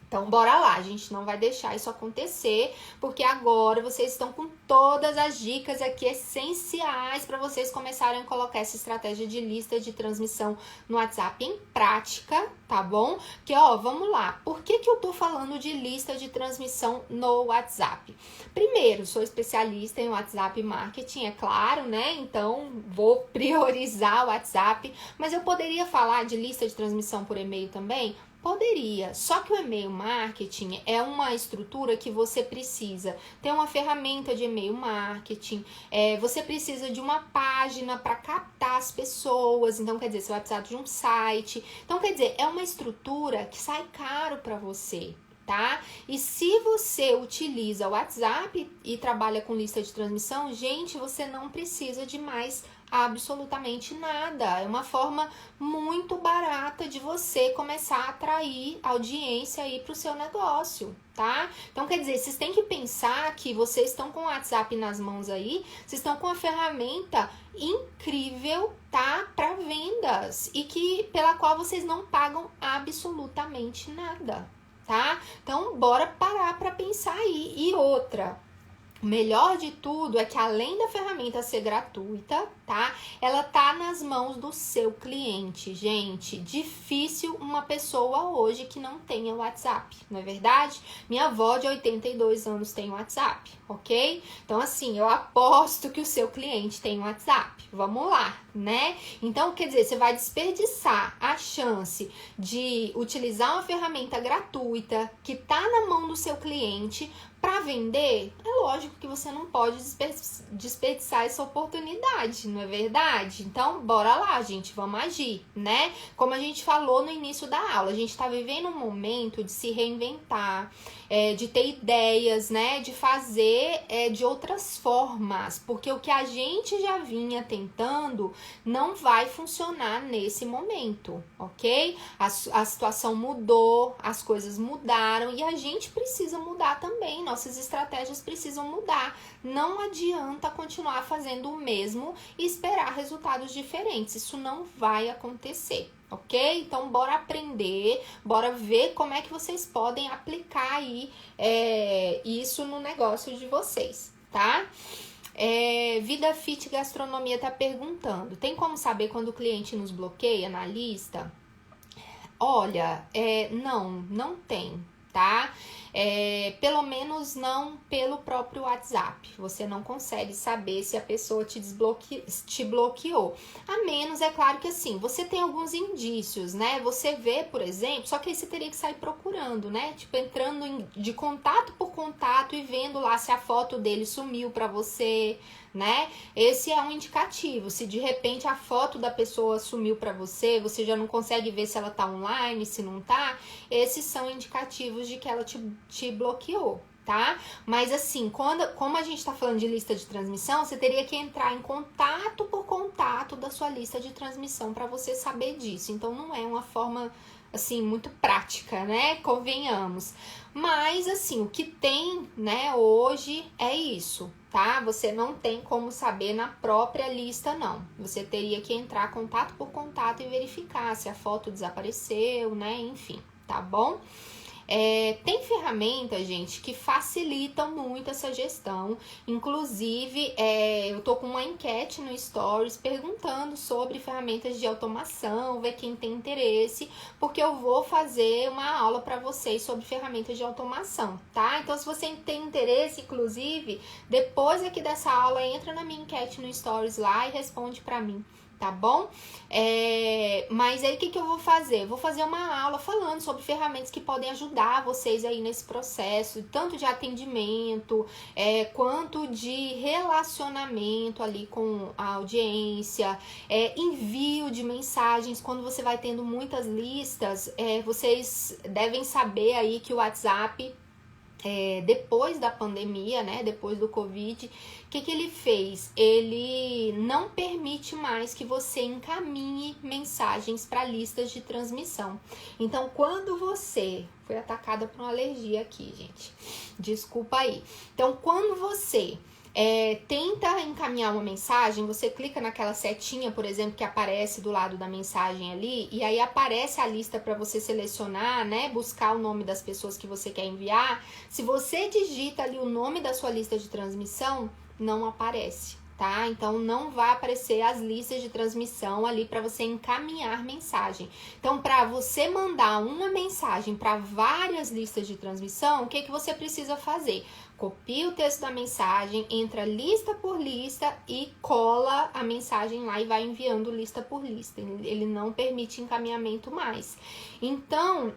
Então, bora lá, a gente não vai deixar isso acontecer, porque agora vocês estão com todas as dicas aqui essenciais para vocês começarem a colocar essa estratégia de lista de transmissão no WhatsApp em prática, tá bom? Porque, ó, vamos lá, por que eu tô falando de lista de transmissão no WhatsApp? Primeiro, sou especialista em WhatsApp Marketing, é claro, né? Então, vou priorizar o WhatsApp, mas eu poderia falar de lista de transmissão por e-mail também? Poderia, só que o e-mail marketing é uma estrutura que você precisa ter uma ferramenta de e-mail marketing, você precisa de uma página para captar as pessoas, então quer dizer, você vai precisar de um site, então quer dizer, é uma estrutura que sai caro para você, tá? E se você utiliza o WhatsApp e trabalha com lista de transmissão, gente, você não precisa de mais absolutamente nada. É uma forma muito barata de você começar a atrair audiência aí para o seu negócio, tá? Então, quer dizer, vocês têm que pensar que vocês estão com o WhatsApp nas mãos aí, vocês estão com uma ferramenta incrível, tá? Para vendas e que pela qual vocês não pagam absolutamente nada, tá? Então, bora parar para pensar aí. E outra, o melhor de tudo é que além da ferramenta ser gratuita, tá? Ela tá nas mãos do seu cliente, gente. Difícil uma pessoa hoje que não tenha WhatsApp, não é verdade? Minha avó de 82 anos tem WhatsApp, ok? Então, assim, eu aposto que o seu cliente tem WhatsApp. Vamos lá, né? Então, quer dizer, você vai desperdiçar a chance de utilizar uma ferramenta gratuita que tá na mão do seu cliente para vender? É lógico que você não pode desperdiçar essa oportunidade, não é verdade? Então, bora lá, gente, vamos agir, né? Como a gente falou no início da aula, a gente tá vivendo um momento de se reinventar, de ter ideias, né? De fazer de outras formas, porque o que a gente já vinha tentando não vai funcionar nesse momento, ok? A situação mudou, as coisas mudaram e a gente precisa mudar também, nossas estratégias precisam mudar. Não adianta continuar fazendo o mesmo e esperar resultados diferentes, isso não vai acontecer, ok? Então, bora aprender, bora ver como é que vocês podem aplicar aí isso no negócio de vocês, tá? Vida Fit Gastronomia tá perguntando, tem como saber quando o cliente nos bloqueia na lista? Olha, não tem, tá? Pelo menos não pelo próprio WhatsApp. Você não consegue saber se a pessoa te bloqueou. A menos, é claro que assim, você tem alguns indícios, né? Você vê, por exemplo, só que aí você teria que sair procurando, né? Tipo, entrando de contato por contato e vendo lá se a foto dele sumiu pra você, né? Esse é um indicativo. Se de repente a foto da pessoa sumiu pra você, você já não consegue ver se ela tá online, se não tá, esses são indicativos de que ela te bloqueou, tá? Mas assim, como a gente tá falando de lista de transmissão, você teria que entrar em contato por contato da sua lista de transmissão para você saber disso. Então não é uma forma assim muito prática, né? Convenhamos. Mas assim, o que tem, né, hoje é isso, tá? Você não tem como saber na própria lista, não. Você teria que entrar contato por contato e verificar se a foto desapareceu, né? Enfim, tá bom? Tem ferramentas, gente, que facilitam muito essa gestão. Inclusive, eu tô com uma enquete no Stories perguntando sobre ferramentas de automação, ver quem tem interesse, porque eu vou fazer uma aula para vocês sobre ferramentas de automação, tá? Então, se você tem interesse, inclusive, depois aqui dessa aula, entra na minha enquete no Stories lá e responde para mim. Tá bom? Mas aí o que eu vou fazer? Vou fazer uma aula falando sobre ferramentas que podem ajudar vocês aí nesse processo, tanto de atendimento, quanto de relacionamento ali com a audiência, envio de mensagens. Quando você vai tendo muitas listas, vocês devem saber aí que o WhatsApp, depois da pandemia, né, depois do Covid, o que ele fez? Ele não permite mais que você encaminhe mensagens para listas de transmissão. Então, quando você... Foi atacada por uma alergia aqui, gente. Desculpa aí. Então, quando você... tenta encaminhar uma mensagem, você clica naquela setinha, por exemplo, que aparece do lado da mensagem ali, e aí aparece a lista para você selecionar, né, buscar o nome das pessoas que você quer enviar. Se você digita ali o nome da sua lista de transmissão, não aparece, tá? Então, não vai aparecer as listas de transmissão ali para você encaminhar mensagem. Então, para você mandar uma mensagem para várias listas de transmissão, o que você precisa fazer? Copia o texto da mensagem, entra lista por lista e cola a mensagem lá e vai enviando lista por lista. Ele não permite encaminhamento mais. Então,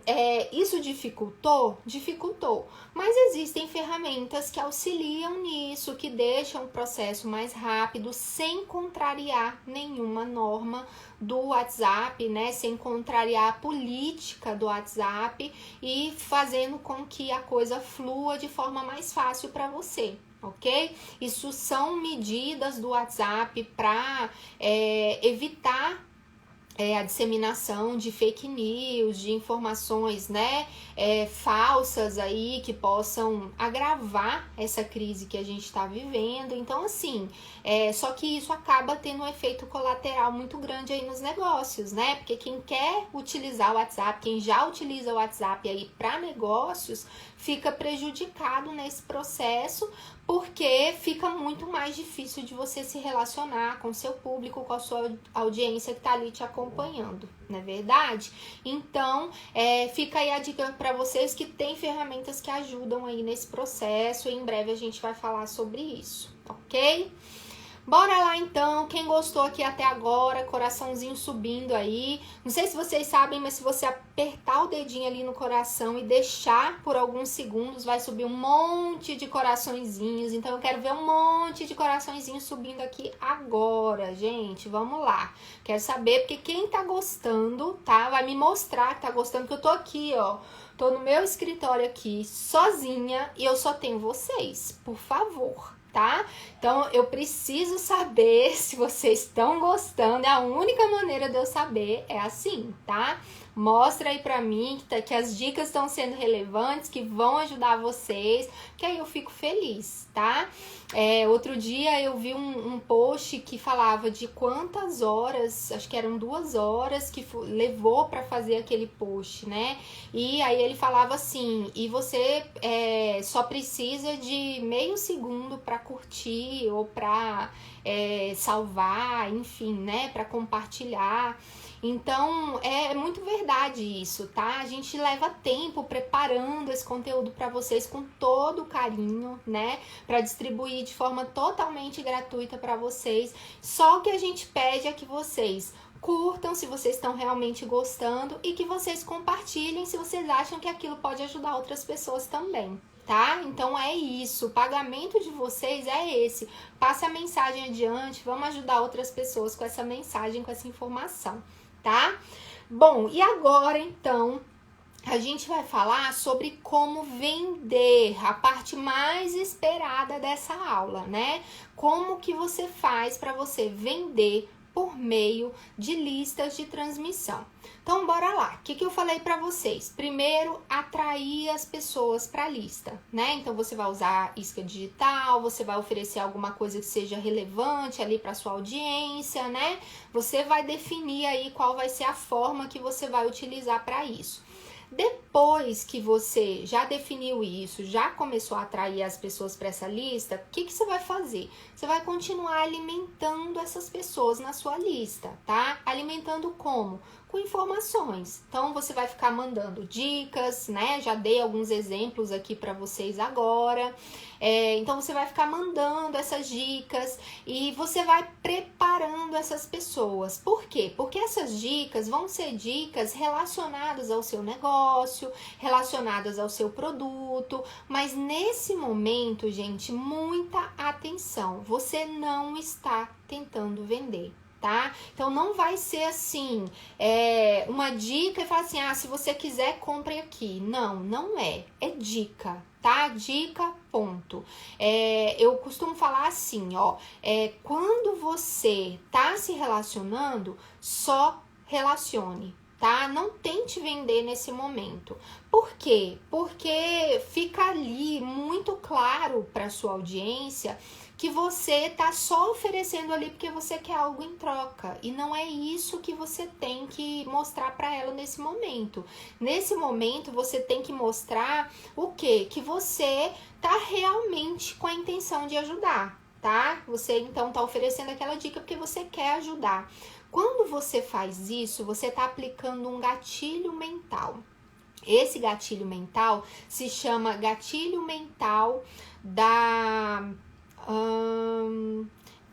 isso dificultou? Dificultou. Mas existem ferramentas que auxiliam nisso, que deixam o processo mais rápido, sem contrariar nenhuma norma do WhatsApp, né? Sem contrariar a política do WhatsApp e fazendo com que a coisa flua de forma mais fácil para você, ok? Isso são medidas do WhatsApp para evitar a disseminação de fake news, de informações, né, falsas aí que possam agravar essa crise que a gente está vivendo. Então, assim, só que isso acaba tendo um efeito colateral muito grande aí nos negócios, né? Porque quem quer utilizar o WhatsApp, quem já utiliza o WhatsApp aí para negócios, fica prejudicado nesse processo, porque fica muito mais difícil de você se relacionar com o seu público, com a sua audiência que está ali te acompanhando, não é verdade? Então, fica aí a dica para vocês que tem ferramentas que ajudam aí nesse processo, e em breve a gente vai falar sobre isso, ok? Bora lá então, quem gostou aqui até agora, coraçãozinho subindo aí. Não sei se vocês sabem, mas se você apertar o dedinho ali no coração e deixar por alguns segundos, vai subir um monte de coraçõezinhos. Então eu quero ver um monte de coraçõezinhos subindo aqui agora, gente. Vamos lá. Quero saber, porque quem tá gostando, tá? Vai me mostrar que tá gostando, que eu tô aqui, ó. Tô no meu escritório aqui, sozinha, e eu só tenho vocês. Por favor, tá? Então, eu preciso saber se vocês estão gostando. A única maneira de eu saber é assim, tá? Mostra aí pra mim que as dicas estão sendo relevantes, que vão ajudar vocês, que aí eu fico feliz, tá? Outro dia eu vi um post que falava de quantas horas, acho que eram 2 horas que levou pra fazer aquele post, né? E aí ele falava assim, e você só precisa de meio segundo pra curtir ou pra salvar, enfim, né? Pra compartilhar. Então, é muito verdade isso, tá? A gente leva tempo preparando esse conteúdo para vocês com todo o carinho, né? Para distribuir de forma totalmente gratuita para vocês. Só o que a gente pede é que vocês curtam se vocês estão realmente gostando e que vocês compartilhem se vocês acham que aquilo pode ajudar outras pessoas também, tá? Então é isso, o pagamento de vocês é esse. Passe a mensagem adiante, vamos ajudar outras pessoas com essa mensagem, com essa informação, tá? Bom, e agora então a gente vai falar sobre como vender, a parte mais esperada dessa aula, né? Como que você faz para você vender por meio de listas de transmissão. Então, bora lá. O que eu falei para vocês? Primeiro, atrair as pessoas para a lista, né? Então, você vai usar isca digital, você vai oferecer alguma coisa que seja relevante ali para sua audiência, né? Você vai definir aí qual vai ser a forma que você vai utilizar para isso. Depois que você já definiu isso, já começou a atrair as pessoas para essa lista, o que você vai fazer? Você vai continuar alimentando essas pessoas na sua lista, tá? Alimentando como? Com informações. Então, você vai ficar mandando dicas, né? Já dei alguns exemplos aqui para vocês agora. Então, você vai ficar mandando essas dicas e você vai preparando essas pessoas. Por quê? Porque essas dicas vão ser dicas relacionadas ao seu negócio, relacionadas ao seu produto, mas nesse momento, gente, muita atenção. Você não está tentando vender. Tá? Então não vai ser assim, uma dica e falar assim, se você quiser, compre aqui. Não, não é. É dica, tá? Dica, ponto. Eu costumo falar assim, quando você tá se relacionando, só relacione. Tá? Não tente vender nesse momento. Por quê? Porque fica ali muito claro para sua audiência que você tá só oferecendo ali porque você quer algo em troca. E não é isso que você tem que mostrar para ela nesse momento. Nesse momento, você tem que mostrar o quê? Que você tá realmente com a intenção de ajudar, tá? Você, então, tá oferecendo aquela dica porque você quer ajudar. Quando você faz isso, você tá aplicando um gatilho mental. Esse gatilho mental se chama gatilho mental da...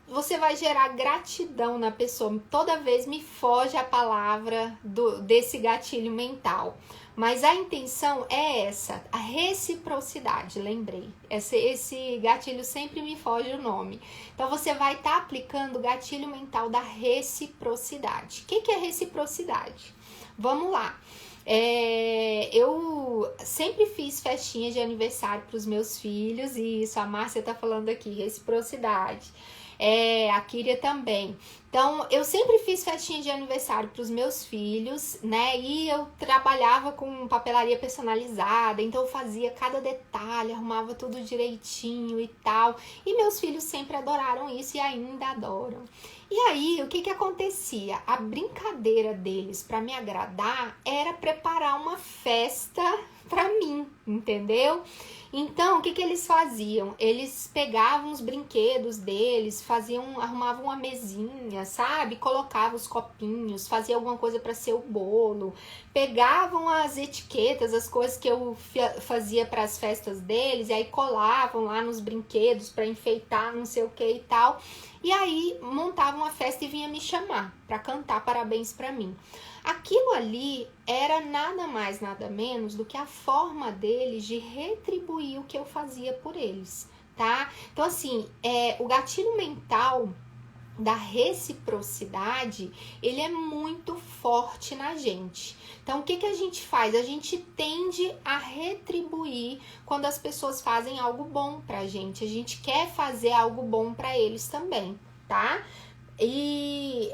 você vai gerar gratidão na pessoa. Toda vez me foge a palavra desse gatilho mental. Mas a intenção é essa, a reciprocidade, lembrei. Esse gatilho sempre me foge o nome. Então, você vai estar aplicando o gatilho mental da reciprocidade. O que é reciprocidade? Vamos lá. Eu sempre fiz festinhas de aniversário para os meus filhos, e isso a Márcia tá falando aqui, reciprocidade. A Kíria também. Então, eu sempre fiz festinha de aniversário para os meus filhos, né? E eu trabalhava com papelaria personalizada, então eu fazia cada detalhe, arrumava tudo direitinho e tal. E meus filhos sempre adoraram isso e ainda adoram. E aí, o que acontecia? A brincadeira deles para me agradar era preparar uma festa para mim, entendeu? Então, o que eles faziam? Eles pegavam os brinquedos deles, arrumavam uma mesinha, sabe? Colocavam os copinhos, faziam alguma coisa para ser o bolo, pegavam as etiquetas, as coisas que eu fazia para as festas deles, e aí colavam lá nos brinquedos para enfeitar, não sei o que e tal. E aí montavam uma festa e vinha me chamar para cantar parabéns para mim. Aquilo ali era nada mais, nada menos do que a forma deles de retribuir o que eu fazia por eles, tá? Então, assim, o gatilho mental da reciprocidade, ele é muito forte na gente. Então, o que a gente faz? A gente tende a retribuir quando as pessoas fazem algo bom pra gente. A gente quer fazer algo bom pra eles também, tá? E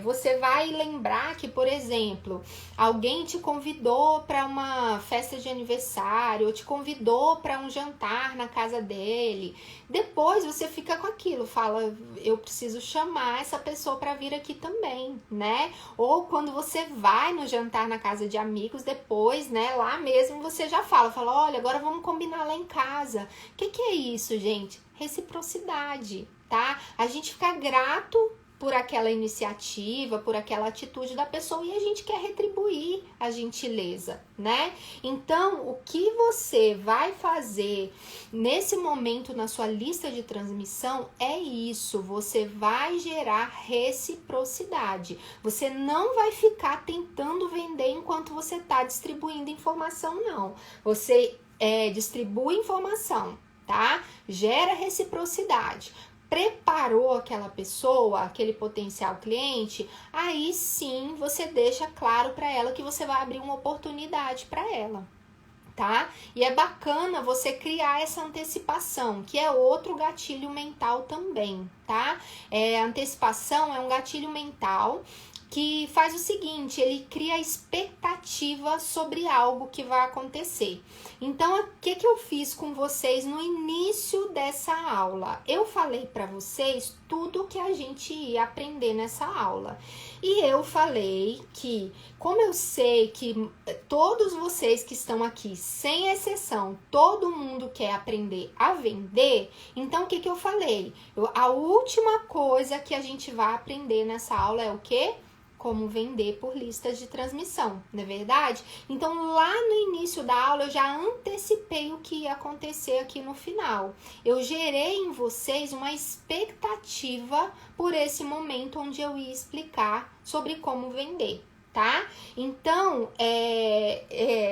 você vai lembrar que, por exemplo, alguém te convidou para uma festa de aniversário, ou te convidou para um jantar na casa dele. Depois você fica com aquilo, fala, eu preciso chamar essa pessoa para vir aqui também, né? Ou quando você vai no jantar na casa de amigos, depois, né, lá mesmo você já fala, olha, agora vamos combinar lá em casa. O que é isso, gente? Reciprocidade. Tá? A gente fica grato por aquela iniciativa, por aquela atitude da pessoa, e a gente quer retribuir a gentileza, né? Então, o que você vai fazer nesse momento na sua lista de transmissão é isso, você vai gerar reciprocidade. Você não vai ficar tentando vender enquanto você está distribuindo informação, não. Você distribui informação, tá? Gera reciprocidade. Preparou aquela pessoa, aquele potencial cliente, aí sim você deixa claro para ela que você vai abrir uma oportunidade para ela, tá? E é bacana você criar essa antecipação, que é outro gatilho mental também, tá? A antecipação é um gatilho mental que faz o seguinte, ele cria expectativa sobre algo que vai acontecer. Então, o que eu fiz com vocês no início dessa aula? Eu falei para vocês tudo que a gente ia aprender nessa aula. E eu falei que, como eu sei que todos vocês que estão aqui, sem exceção, todo mundo quer aprender a vender, então o que eu falei? A última coisa que a gente vai aprender nessa aula é o quê? Como vender por listas de transmissão, não é verdade? Então, lá no início da aula, eu já antecipei o que ia acontecer aqui no final. Eu gerei em vocês uma expectativa por esse momento onde eu ia explicar sobre como vender, tá? Então,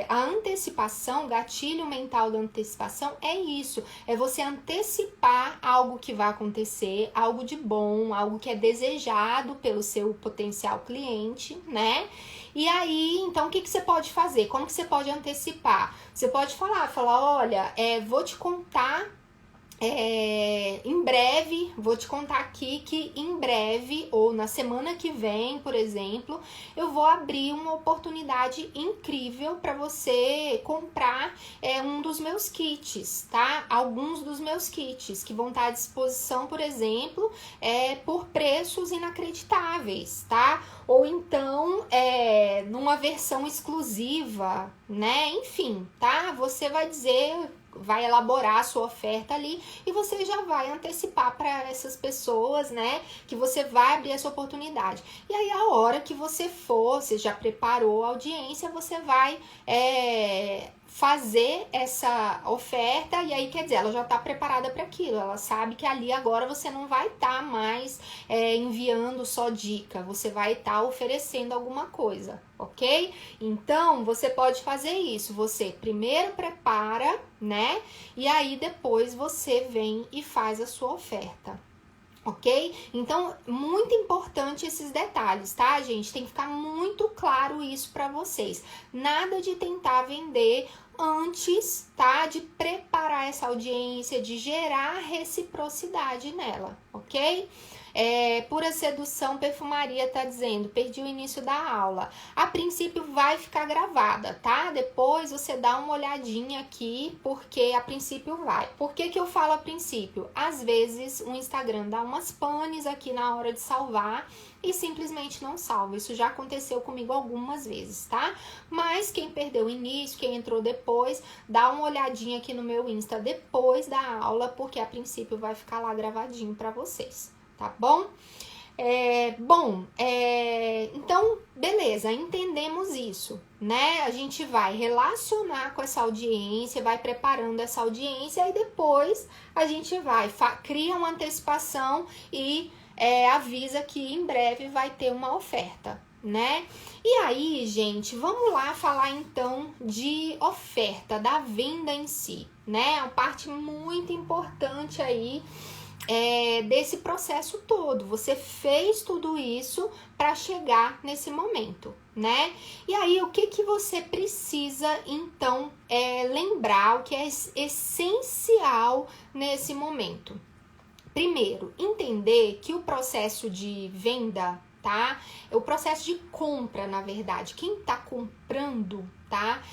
a antecipação, gatilho mental da antecipação é isso, é você antecipar algo que vai acontecer, algo de bom, algo que é desejado pelo seu potencial cliente, né? E aí, então, o que você pode fazer? Como que você pode antecipar? Você pode falar, olha, vou te contar em breve, vou te contar aqui que em breve, ou na semana que vem, por exemplo, eu vou abrir uma oportunidade incrível para você comprar um dos meus kits, tá? Alguns dos meus kits que vão estar à disposição, por exemplo, por preços inacreditáveis, tá? Ou então, numa versão exclusiva, né? Enfim, tá? Você vai dizer, vai elaborar a sua oferta ali e você já vai antecipar para essas pessoas, né, que você vai abrir essa oportunidade. E aí, a hora que você for, você já preparou a audiência, você vai fazer essa oferta e aí, quer dizer, ela já está preparada para aquilo, ela sabe que ali agora você não vai estar mais enviando só dica, você vai estar oferecendo alguma coisa, ok? Então, você pode fazer isso, você primeiro prepara, né? E aí, depois você vem e faz a sua oferta. Ok? Então, muito importante esses detalhes, tá, gente? Tem que ficar muito claro isso para vocês. Nada de tentar vender antes, tá? De preparar essa audiência, de gerar reciprocidade nela, ok? Pura Sedução Perfumaria tá dizendo, perdi o início da aula. A princípio vai ficar gravada, tá? Depois você dá uma olhadinha aqui, porque a princípio vai. Por que eu falo a princípio? Às vezes o Instagram dá umas panes aqui na hora de salvar e simplesmente não salva. Isso já aconteceu comigo algumas vezes, tá? Mas quem perdeu o início, quem entrou depois, dá uma olhadinha aqui no meu Insta depois da aula, porque a princípio vai ficar lá gravadinho pra vocês. Tá bom? Então, beleza, entendemos isso, né? A gente vai relacionar com essa audiência, vai preparando essa audiência e depois a gente vai, cria uma antecipação e avisa que em breve vai ter uma oferta, né? E aí, gente, vamos lá falar então de oferta, da venda em si, né? Uma parte muito importante aí desse processo todo. Você fez tudo isso para chegar nesse momento, né? E aí, o que você precisa, então, lembrar, o que é essencial nesse momento? Primeiro, entender que o processo de venda, tá? O processo de compra, na verdade, quem tá comprando, tá?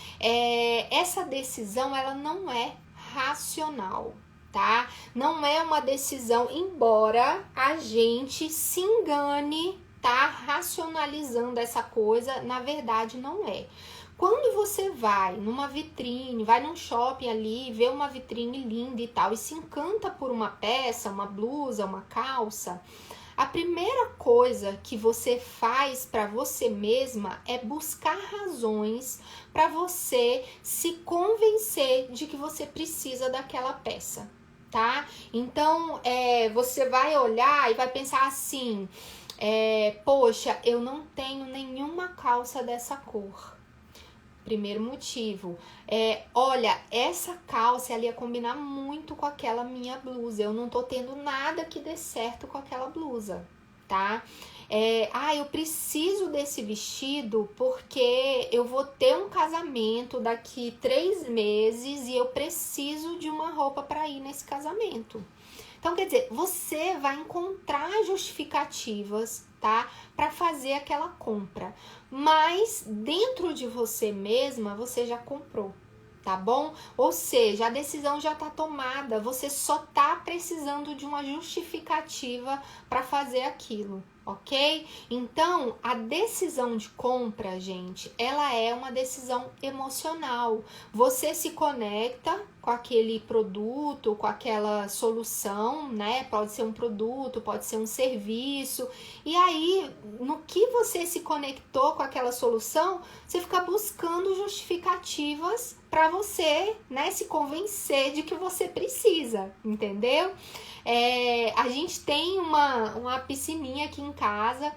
Essa decisão, ela não é racional, tá? Não é uma decisão, embora a gente se engane, tá? Racionalizando essa coisa, na verdade não é. Quando você vai numa vitrine, vai num shopping ali, vê uma vitrine linda e tal, e se encanta por uma peça, uma blusa, uma calça, a primeira coisa que você faz para você mesma é buscar razões para você se convencer de que você precisa daquela peça, tá? Então, você vai olhar e vai pensar assim, poxa, eu não tenho nenhuma calça dessa cor. Primeiro motivo, olha, essa calça ela ia combinar muito com aquela minha blusa, eu não tô tendo nada que dê certo com aquela blusa, tá? Eu preciso desse vestido porque eu vou ter um casamento daqui 3 meses e eu preciso de uma roupa para ir nesse casamento. Então, quer dizer, você vai encontrar justificativas, tá? Para fazer aquela compra. Mas dentro de você mesma, você já comprou, tá bom? Ou seja, a decisão já tá tomada, você só tá precisando de uma justificativa para fazer aquilo, ok? Então, a decisão de compra, gente, ela é uma decisão emocional. Você se conecta com aquele produto, com aquela solução, né? Pode ser um produto, pode ser um serviço. E aí, no que você se conectou com aquela solução, você fica buscando justificativas para você, né, se convencer de que você precisa, entendeu? A gente tem uma piscininha aqui em casa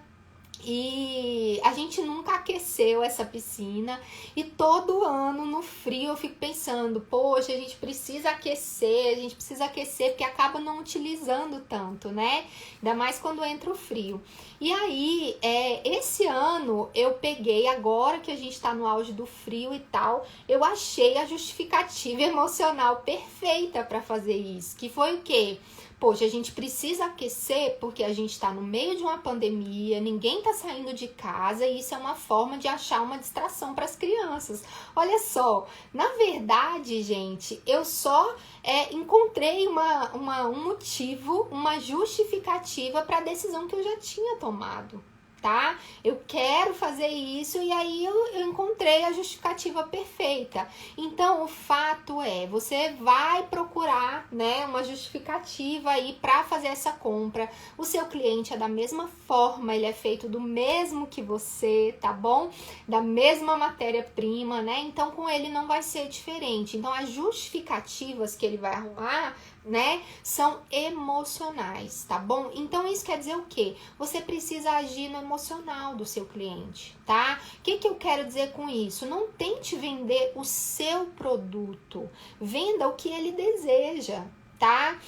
e a gente nunca aqueceu essa piscina e todo ano no frio eu fico pensando, poxa, a gente precisa aquecer porque acaba não utilizando tanto, né? Ainda mais quando entra o frio. E aí, esse ano eu peguei, agora que a gente tá no auge do frio e tal, eu achei a justificativa emocional perfeita para fazer isso, que foi o quê? Poxa, a gente precisa aquecer porque a gente está no meio de uma pandemia, ninguém está saindo de casa e isso é uma forma de achar uma distração para as crianças. Olha só, na verdade, gente, eu só encontrei um motivo, uma justificativa para a decisão que eu já tinha tomado. Tá? Eu quero fazer isso e aí eu encontrei a justificativa perfeita. Então, o fato é, você vai procurar, né, uma justificativa aí para fazer essa compra. O seu cliente é da mesma forma, ele é feito do mesmo que você, tá bom? Da mesma matéria-prima, né? Então, com ele não vai ser diferente. Então, as justificativas que ele vai arrumar, né, são emocionais, tá bom? Então isso quer dizer o quê? Você precisa agir no emocional do seu cliente, tá? O que eu quero dizer com isso? Não tente vender o seu produto, venda o que ele deseja, tá?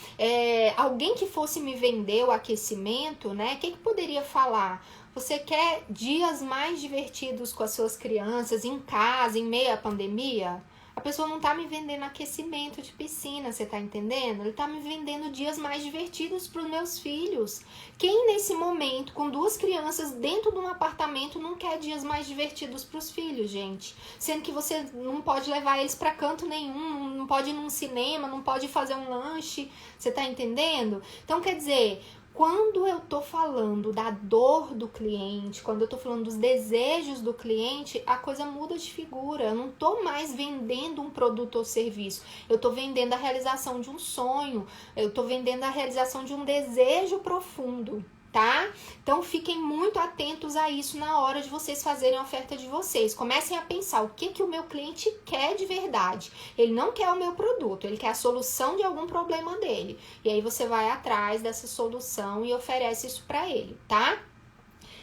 Alguém que fosse me vender o aquecimento, né, o que poderia falar? Você quer dias mais divertidos com as suas crianças em casa, em meio à pandemia? A pessoa não tá me vendendo aquecimento de piscina, você tá entendendo? Ele tá me vendendo dias mais divertidos para os meus filhos. Quem nesse momento, com 2 crianças dentro de um apartamento, não quer dias mais divertidos para os filhos, gente? Sendo que você não pode levar eles para canto nenhum, não pode ir num cinema, não pode fazer um lanche, você tá entendendo? Então, quer dizer, quando eu tô falando da dor do cliente, quando eu tô falando dos desejos do cliente, a coisa muda de figura. Eu não tô mais vendendo um produto ou serviço. Eu tô vendendo a realização de um sonho. Eu tô vendendo a realização de um desejo profundo, tá? Então fiquem muito atentos a isso na hora de vocês fazerem a oferta de vocês. Comecem a pensar o que o meu cliente quer de verdade. Ele não quer o meu produto, ele quer a solução de algum problema dele. E aí você vai atrás dessa solução e oferece isso para ele, tá?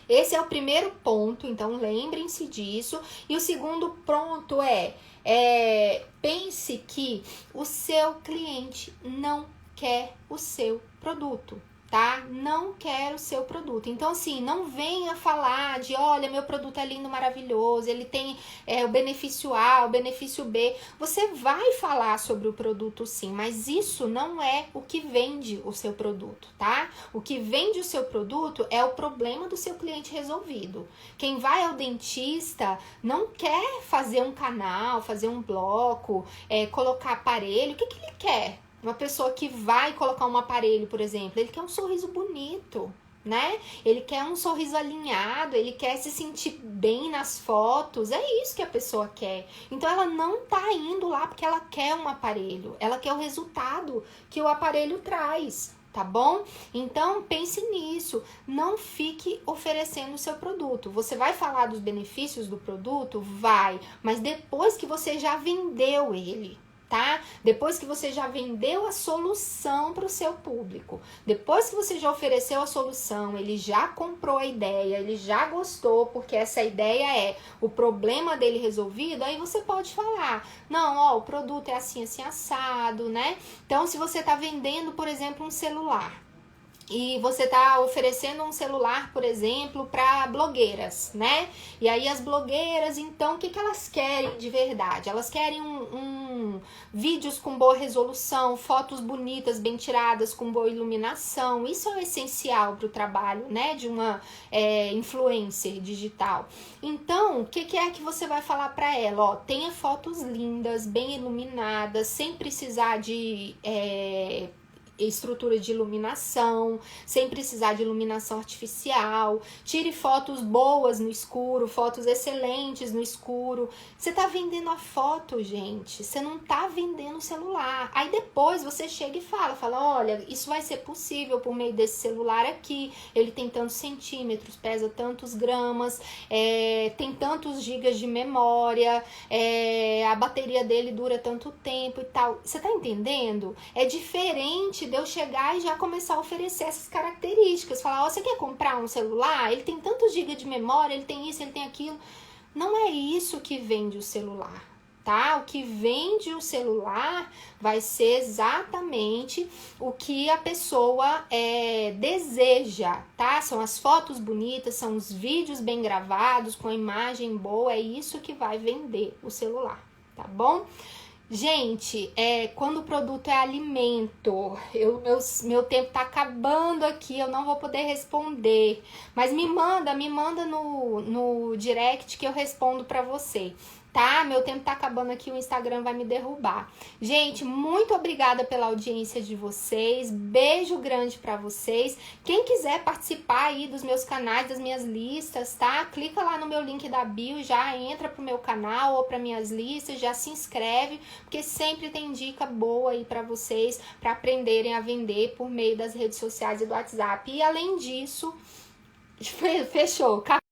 Esse é o primeiro ponto, então lembrem-se disso. E o segundo ponto pense que o seu cliente não quer o seu produto, tá? Não quer o seu produto. Então, assim, não venha falar de, olha, meu produto é lindo, maravilhoso, ele tem o benefício A, o benefício B. Você vai falar sobre o produto, sim, mas isso não é o que vende o seu produto, tá? O que vende o seu produto é o problema do seu cliente resolvido. Quem vai ao dentista não quer fazer um canal, fazer um bloco, colocar aparelho. O que ele quer? Uma pessoa que vai colocar um aparelho, por exemplo, ele quer um sorriso bonito, né? Ele quer um sorriso alinhado, ele quer se sentir bem nas fotos, é isso que a pessoa quer. Então ela não tá indo lá porque ela quer um aparelho, ela quer o resultado que o aparelho traz, tá bom? Então pense nisso, não fique oferecendo o seu produto. Você vai falar dos benefícios do produto? Vai, mas depois que você já vendeu ele, tá? Depois que você já vendeu a solução para o seu público, depois que você já ofereceu a solução, ele já comprou a ideia, ele já gostou, porque essa ideia é o problema dele resolvido, aí você pode falar, não, ó, o produto é assim, assim, assado, né? Então, se você tá vendendo, por exemplo, um celular, e você tá oferecendo um celular, por exemplo, para blogueiras, né? E aí as blogueiras, então, o que elas querem de verdade? Elas querem um vídeos com boa resolução, fotos bonitas, bem tiradas, com boa iluminação. Isso é o essencial para o trabalho, né, de uma influencer digital. Então, o que é que você vai falar para ela? Ó, tenha fotos lindas, bem iluminadas, sem precisar de estrutura de iluminação, sem precisar de iluminação artificial. Tire fotos boas no escuro, fotos excelentes no escuro. Você tá vendendo a foto, gente, você não tá vendendo o celular. Aí depois você chega e fala, olha, isso vai ser possível por meio desse celular aqui, ele tem tantos centímetros, pesa tantos gramas, tem tantos gigas de memória, a bateria dele dura tanto tempo e tal. Você tá entendendo? É diferente de eu chegar e já começar a oferecer essas características. Falar, você quer comprar um celular? Ele tem tantos gigas de memória, ele tem isso, ele tem aquilo. Não é isso que vende o celular, tá? O que vende o celular vai ser exatamente o que a pessoa deseja, tá? São as fotos bonitas, são os vídeos bem gravados, com a imagem boa, é isso que vai vender o celular, tá bom? Gente, quando o produto é alimento, meu tempo tá acabando aqui, eu não vou poder responder, mas me manda no direct que eu respondo pra você, tá? Meu tempo tá acabando aqui, o Instagram vai me derrubar. Gente, muito obrigada pela audiência de vocês, beijo grande pra vocês. Quem quiser participar aí dos meus canais, das minhas listas, tá? Clica lá no meu link da bio, já entra pro meu canal ou para minhas listas, já se inscreve, porque sempre tem dica boa aí pra vocês, pra aprenderem a vender por meio das redes sociais e do WhatsApp. E além disso, fechou.